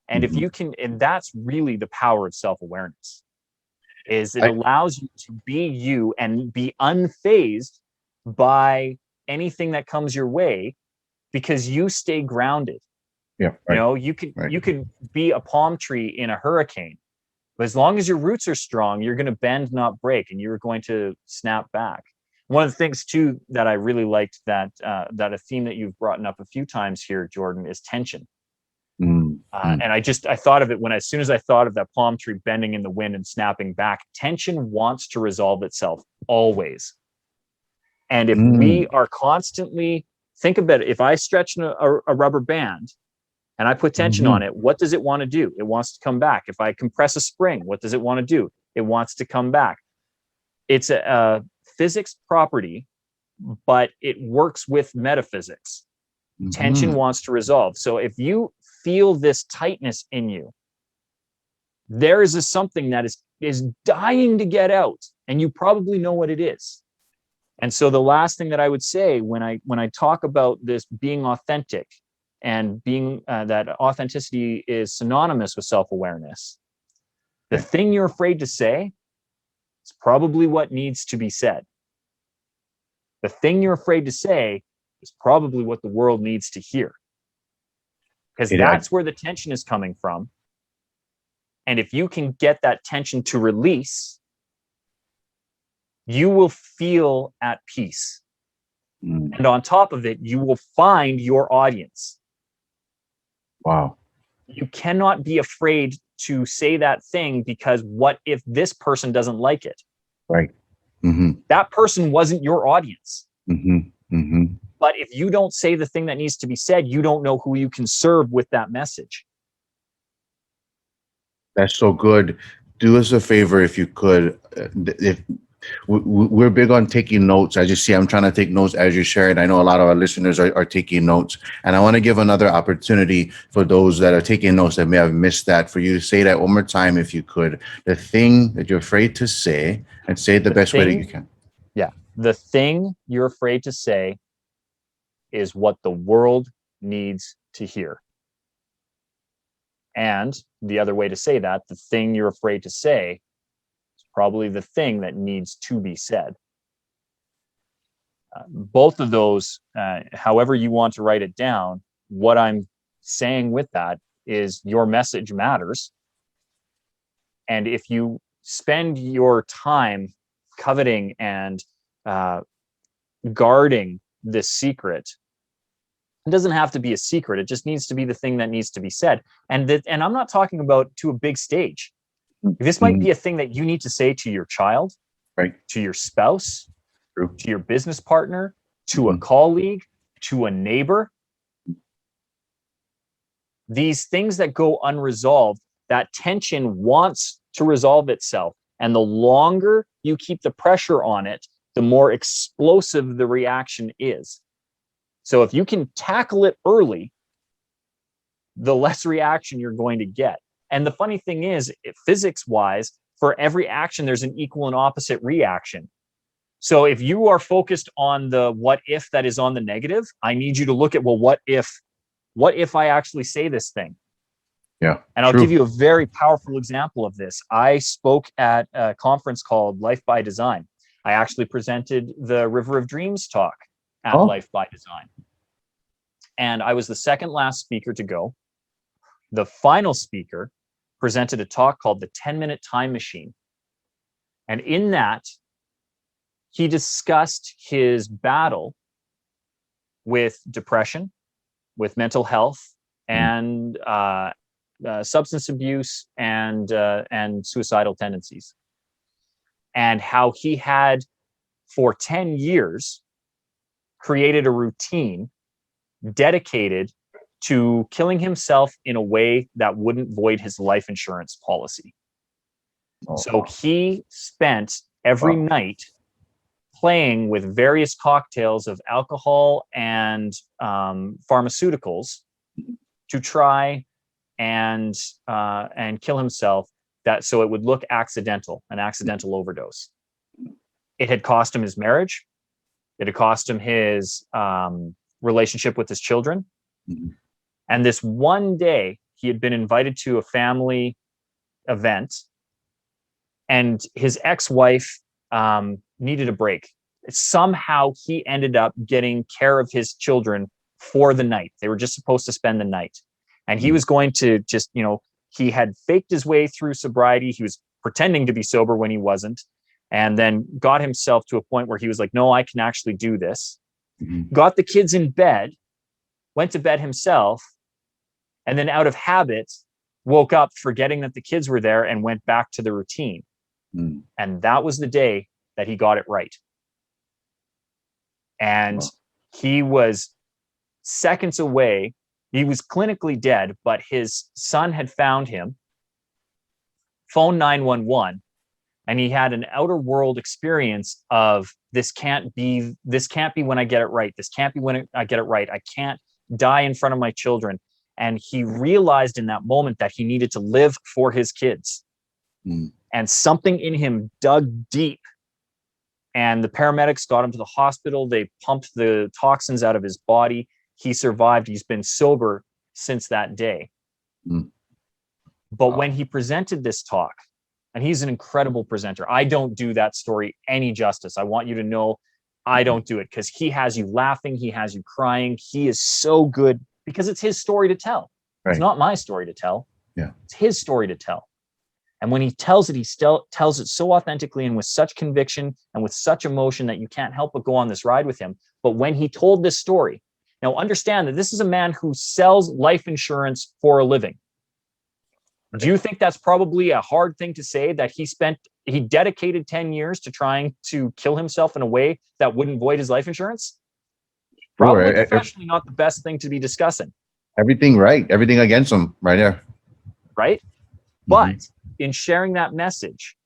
Speaker 2: And if you can, and that's really the power of self-awareness, is it allows you to be you and be unfazed by anything that comes your way because you stay grounded.
Speaker 1: Yeah, right.
Speaker 2: You know, you could be a palm tree in a hurricane, but as long as your roots are strong, you're going to bend, not break, and you're going to snap back. One of the things too that I really liked that a theme that you've brought up a few times here, Jordan, is tension. And I thought of it as soon as I thought of that palm tree bending in the wind and snapping back. Tension wants to resolve itself always. And if we are constantly, think about it, if I stretch a rubber band and I put tension on it, what does it want to do? It wants to come back. If I compress a spring, what does it want to do? It wants to come back. It's a physics property, but it works with metaphysics. Tension wants to resolve. So if you feel this tightness in you, there is something that is dying to get out, and you probably know what it is. And so the last thing that I would say when I talk about this being authentic and being that authenticity is synonymous with self-awareness, the thing you're afraid to say is probably what needs to be said. The thing you're afraid to say is probably what the world needs to hear. Because that's where the tension is coming from. And if you can get that tension to release, you will feel at peace. And on top of it, you will find your audience.
Speaker 1: Wow.
Speaker 2: You cannot be afraid to say that thing, because what if this person doesn't like it?
Speaker 1: Right. Mm-hmm.
Speaker 2: That person wasn't your audience.
Speaker 1: Mm-hmm. Mm-hmm.
Speaker 2: But if you don't say the thing that needs to be said, you don't know who you can serve with that message.
Speaker 1: That's so good. Do us a favor if you could. If we're big on taking notes. I just see I'm trying to take notes as you share it. I know a lot of our listeners are taking notes, and I want to give another opportunity for those that are taking notes that may have missed that, for you to say that one more time if you could. The thing that you're afraid to say, and say it the best way that you can.
Speaker 2: Yeah. The thing you're afraid to say is what the world needs to hear. And the other way to say that, the thing you're afraid to say is probably the thing that needs to be said. Both of those, however you want to write it down, what I'm saying with that is your message matters. And if you spend your time coveting and guarding this secret, it doesn't have to be a secret. It just needs to be the thing that needs to be said. And I'm not talking about to a big stage. This might be a thing that you need to say to your child,
Speaker 1: right,
Speaker 2: to your spouse,
Speaker 1: true,
Speaker 2: to your business partner, to a colleague, to a neighbor. These things that go unresolved, that tension wants to resolve itself. And the longer you keep the pressure on it, the more explosive the reaction is. So if you can tackle it early, the less reaction you're going to get. And the funny thing is, physics-wise, for every action, there's an equal and opposite reaction. So if you are focused on the what if that is on the negative, I need you to look at, well, what if I actually say this thing?
Speaker 1: Yeah.
Speaker 2: And I'll give you a very powerful example of this. I spoke at a conference called Life by Design. I actually presented the River of Dreams talk at Life by Design. And I was the second last speaker to go. The final speaker presented a talk called the 10-Minute Time Machine. And in that, he discussed his battle with depression, with mental health, and substance abuse and suicidal tendencies. And how he had, for 10 years, created a routine dedicated to killing himself in a way that wouldn't void his life insurance policy. So he spent every night playing with various cocktails of alcohol and pharmaceuticals to try and kill himself, that so it would look accidental, an accidental overdose. It had cost him his marriage. It had cost him his relationship with his children. And this one day, he had been invited to a family event, and his ex-wife needed a break. Somehow he ended up getting care of his children for the night. They were just supposed to spend the night. And he was going to just, he had faked his way through sobriety. He was pretending to be sober when he wasn't, and then got himself to a point where he was like, no, I can actually do this. Got the kids in bed, went to bed himself, and then out of habit, woke up forgetting that the kids were there and went back to the routine. And that was the day that he got it right. And he was seconds away. He was clinically dead, but his son had found him, phoned 911, and he had an outer world experience of this can't be when I get it right. This can't be when I get it right. I can't die in front of my children. And he realized in that moment that he needed to live for his kids. And something in him dug deep. And the paramedics got him to the hospital. They pumped the toxins out of his body. He survived. He's been sober since that day. But when he presented this talk, and he's an incredible presenter, I don't do that story any justice. I want you to know I don't do it because he has you laughing, he has you crying. He is so good because it's his story to tell. Right. It's not my story to tell.
Speaker 1: Yeah.
Speaker 2: It's his story to tell. And when he tells it, he still tells it so authentically and with such conviction and with such emotion that you can't help but go on this ride with him. But when he told this story, now understand that this is a man who sells life insurance for a living. Do you think that's probably a hard thing to say, that he dedicated 10 years to trying to kill himself in a way that wouldn't void his life insurance? Probably professionally not the best thing to be discussing.
Speaker 1: Everything right. Everything against him right there.
Speaker 2: Right? But in sharing that message,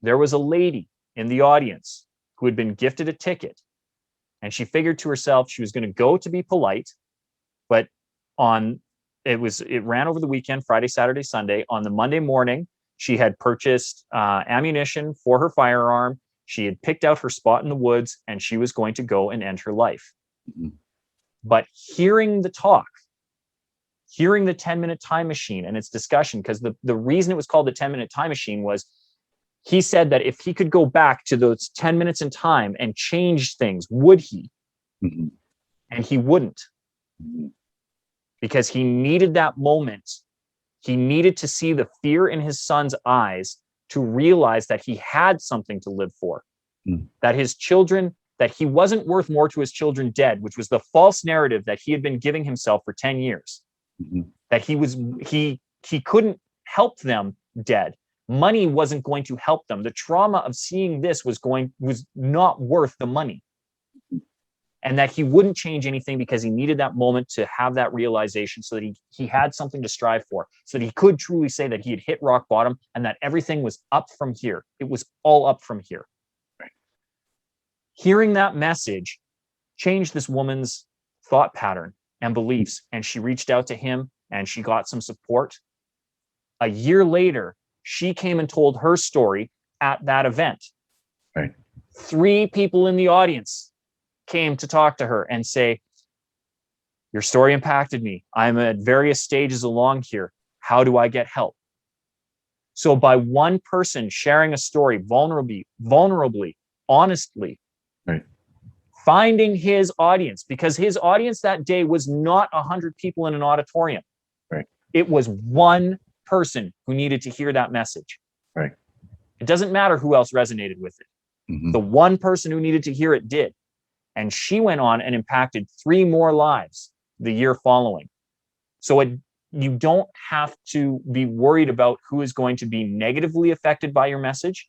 Speaker 2: there was a lady in the audience who had been gifted a ticket, and she figured to herself she was going to go to be polite, but it ran over the weekend, Friday, Saturday, Sunday. On the Monday morning, she had purchased ammunition for her firearm. She had picked out her spot in the woods, and she was going to go and end her life. But hearing the talk, hearing the 10-minute time machine and its discussion, because the reason it was called the 10-minute time machine was he said that if he could go back to those 10 minutes in time and change things, would he? And he wouldn't. Because he needed that moment. He needed to see the fear in his son's eyes to realize that he had something to live for, that his children, that he wasn't worth more to his children dead, which was the false narrative that he had been giving himself for 10 years, that he couldn't help them dead. Money wasn't going to help them. The trauma of seeing this was not worth the money. And that he wouldn't change anything because he needed that moment to have that realization so that he had something to strive for, so that he could truly say that he had hit rock bottom and that everything was up from here. It was all up from here. Right. Hearing that message changed this woman's thought pattern and beliefs, and she reached out to him and she got some support. A year later, she came and told her story at that event.
Speaker 1: Right.
Speaker 2: 3 people in the audience came to talk to her and say, your story impacted me. I'm at various stages along here. How do I get help? So by one person sharing a story vulnerably, honestly,
Speaker 1: right,
Speaker 2: finding his audience, because his audience that day was not 100 people in an auditorium.
Speaker 1: Right.
Speaker 2: It was one person who needed to hear that message.
Speaker 1: Right.
Speaker 2: It doesn't matter who else resonated with it. The one person who needed to hear it did. And she went on and impacted 3 more lives the year following. So you don't have to be worried about who is going to be negatively affected by your message.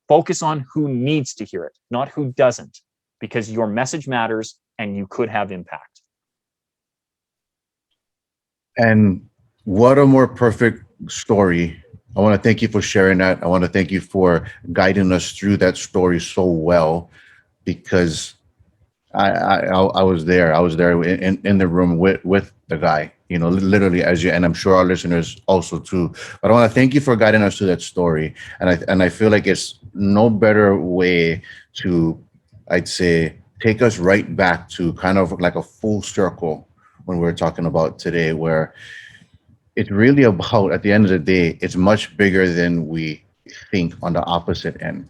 Speaker 2: Focus on who needs to hear it, not who doesn't, because your message matters and you could have impact.
Speaker 1: And what a more perfect story. I want to thank you for sharing that. I want to thank you for guiding us through that story so well, because I was there. I was there in the room with the guy, literally, and I'm sure our listeners also too. But I want to thank you for guiding us through that story. And I feel like it's no better way to, I'd say, take us right back to kind of like a full circle when we're talking about today, where it's really about, at the end of the day, it's much bigger than we think on the opposite end.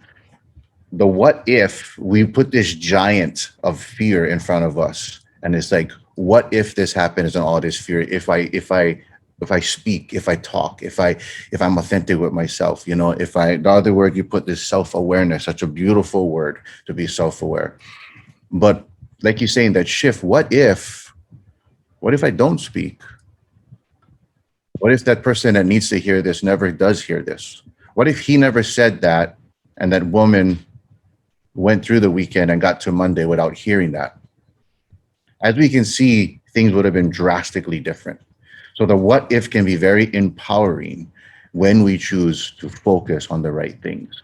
Speaker 1: The what if we put this giant of fear in front of us, and it's like, what if this happens and all this fear, if I speak, if I talk, if I'm authentic with myself, the other word you put, this self-awareness, such a beautiful word, to be self-aware. But like you're saying, that shift, what if I don't speak? What if that person that needs to hear this never does hear this? What if he never said that, and that woman went through the weekend and got to Monday without hearing that? As we can see, things would have been drastically different. So the what if can be very empowering when we choose to focus on the right things.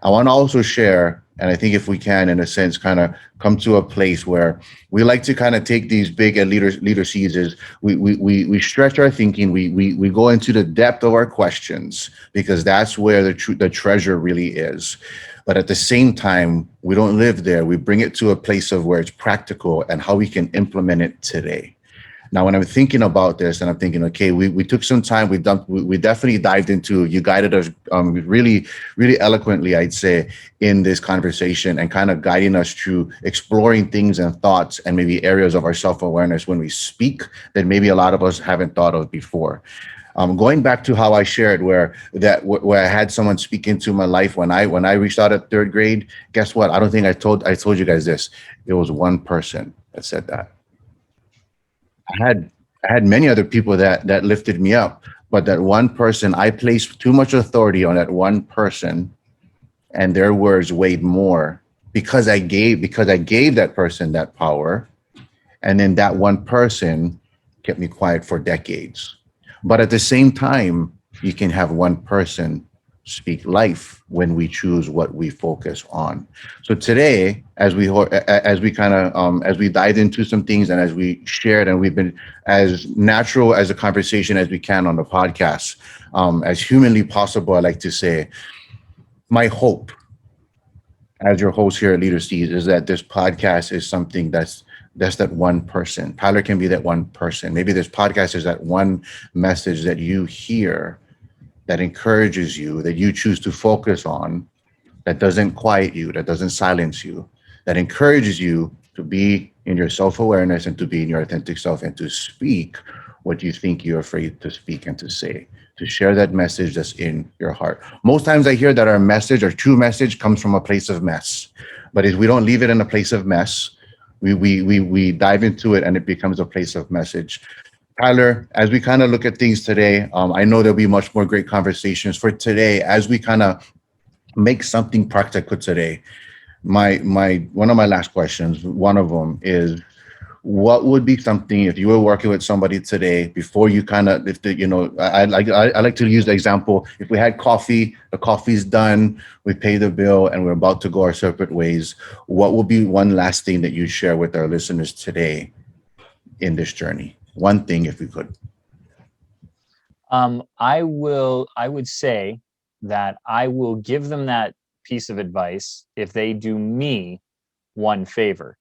Speaker 1: I want to also share, and I think if we can, in a sense, kind of come to a place where we like to kind of take these big and leader seizes. We stretch our thinking. We go into the depth of our questions, because that's where the treasure really is. But at the same time, we don't live there. We bring it to a place of where it's practical and how we can implement it today. Now, when I'm thinking about this, and I'm thinking, okay, we took some time, we definitely dived into, you guided us really, really eloquently, I'd say, in this conversation, and kind of guiding us through exploring things and thoughts and maybe areas of our self-awareness when we speak that maybe a lot of us haven't thought of before. Going back to how I shared where I had someone speak into my life when I reached out at third grade. Guess what? I don't think I told you guys this. It was one person that said that. I had many other people that lifted me up, but that one person, I placed too much authority on that one person, and their words weighed more because I gave that person that power, and then that one person kept me quiet for decades. But at the same time, you can have one person speak life when we choose what we focus on. So today, as we kind of as we dive into some things, and as we shared, and we've been as natural as a conversation as we can on the podcast, as humanly possible, I like to say, my hope as your host here at Leader Seeds is that this podcast is something that's that one person. Tyler can be that one person. Maybe this podcast is that one message that you hear that encourages you, that you choose to focus on, that doesn't quiet you, that doesn't silence you, that encourages you to be in your self-awareness and to be in your authentic self and to speak what you think you're afraid to speak and to say, to share that message that's in your heart. Most times I hear that our message, our true message, comes from a place of mess. But if we don't leave it in a place of mess, we dive into it and it becomes a place of message. Tyler, as we kind of look at things today, I know there'll be much more great conversations for today as we kind of make something practical today. My one of my last questions, one of them is, what would be something if you were working with somebody today before you kind of, if the, I like to use the example, if we had coffee, the coffee's done, we pay the bill, and we're about to go our separate ways, what would be one last thing that you share with our listeners today in this journey? One thing, if we could.
Speaker 2: I would say that I will give them that piece of advice if they do me one favor.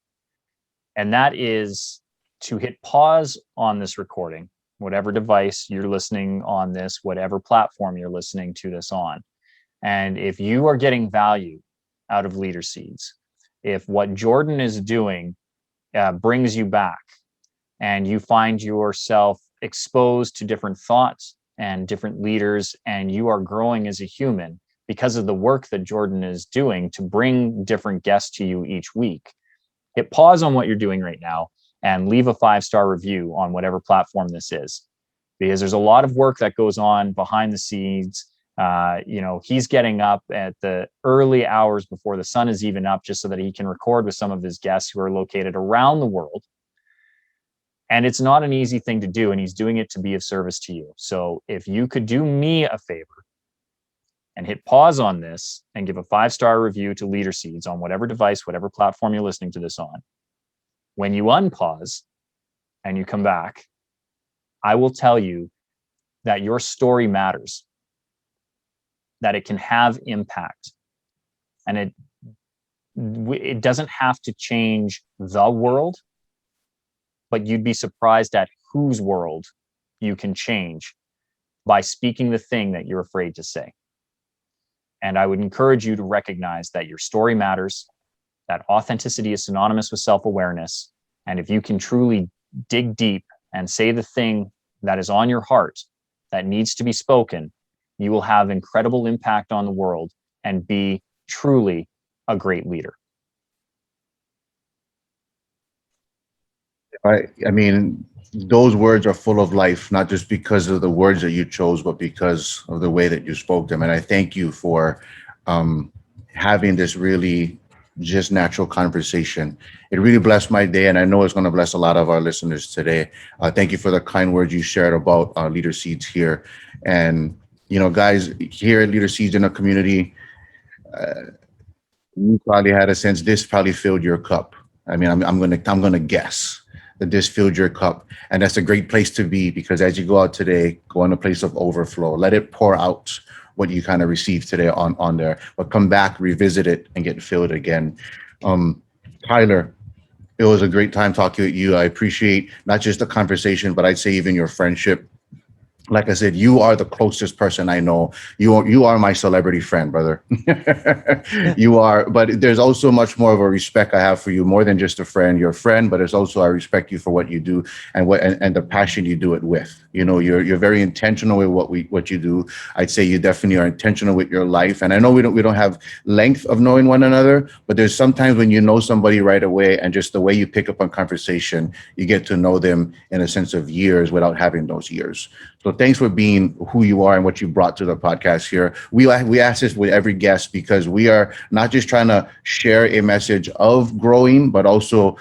Speaker 2: And that is to hit pause on this recording, whatever device you're listening on this, whatever platform you're listening to this on. And if you are getting value out of Leader Seeds, if what Jordan is doing brings you back, and you find yourself exposed to different thoughts and different leaders, and you are growing as a human because of the work that Jordan is doing to bring different guests to you each week, hit pause on what you're doing right now and leave a 5-star review on whatever platform this is, because there's a lot of work that goes on behind the scenes. He's getting up at the early hours before the sun is even up just so that he can record with some of his guests who are located around the world. And it's not an easy thing to do, and he's doing it to be of service to you. So if you could do me a favor and hit pause on this and give a 5-star review to Leader Seeds on whatever device, whatever platform you're listening to this on, when you unpause and you come back, I will tell you that your story matters, that it can have impact, and it doesn't have to change the world, but you'd be surprised at whose world you can change by speaking the thing that you're afraid to say. And I would encourage you to recognize that your story matters, that authenticity is synonymous with self-awareness. And if you can truly dig deep and say the thing that is on your heart that needs to be spoken, you will have incredible impact on the world and be truly a great leader.
Speaker 1: I mean, those words are full of life, not just because of the words that you chose, but because of the way that you spoke them. And I thank you for having this really just natural conversation. It really blessed my day, and I know it's going to bless a lot of our listeners today. Thank you for the kind words you shared about Leader Seeds here. And, guys, here at Leader Seeds in a community, you probably had a sense this probably filled your cup. I mean, I'm gonna guess that this filled your cup, and that's a great place to be, because as you go out today, go in a place of overflow. Let it pour out what you kind of received today on there, but come back, revisit it, and get filled again. Tyler, It was a great time talking with you. I appreciate not just the conversation, but I'd say even your friendship. Like I said, you are the closest person I know. You are my celebrity friend, brother. You are, but there's also much more of a respect I have for you, more than just a friend. You're a friend, but it's also I respect you for what you do and and the passion you do it with. You know, you're very intentional with what you do. I'd say you definitely are intentional with your life. And I know we don't have length of knowing one another, but there's sometimes when you know somebody right away and just the way you pick up on conversation, you get to know them in a sense of years without having those years. So thanks for being who you are and what you brought to the podcast here. We ask this with every guest because we are not just trying to share a message of growing, but also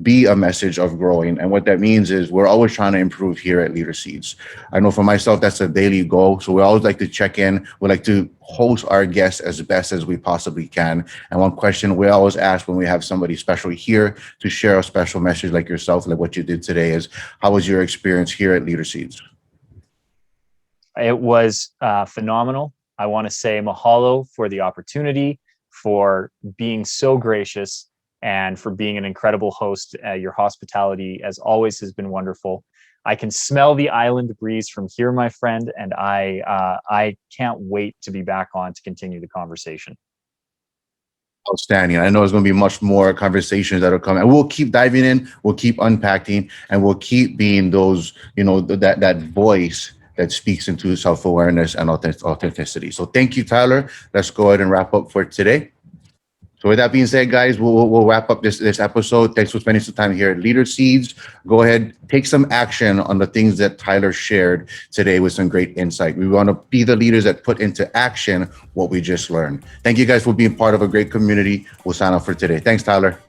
Speaker 1: be a message of growing. And what that means is we're always trying to improve here at Leader Seeds. I know for myself, that's a daily goal. So we always like to check in. We like to host our guests as best as we possibly can. And one question we always ask when we have somebody special here to share a special message like yourself, like what you did today, is how was your experience here at Leader Seeds?
Speaker 2: It was phenomenal. I want to say mahalo for the opportunity, for being so gracious, and for being an incredible host. Your hospitality, as always, has been wonderful. I can smell the island breeze from here, my friend, and I can't wait to be back on to continue the conversation.
Speaker 1: Outstanding. I know there's going to be much more conversations that will come, and we'll keep diving in. We'll keep unpacking, and we'll keep being those, that voice that speaks into self-awareness and authenticity. So thank you, Tyler. Let's go ahead and wrap up for today. So with that being said, guys, we'll wrap up this episode. Thanks for spending some time here at Leader Seeds. Go ahead, take some action on the things that Tyler shared today with some great insight. We want to be the leaders that put into action what we just learned. Thank you guys for being part of a great community. We'll sign off for today. Thanks, Tyler.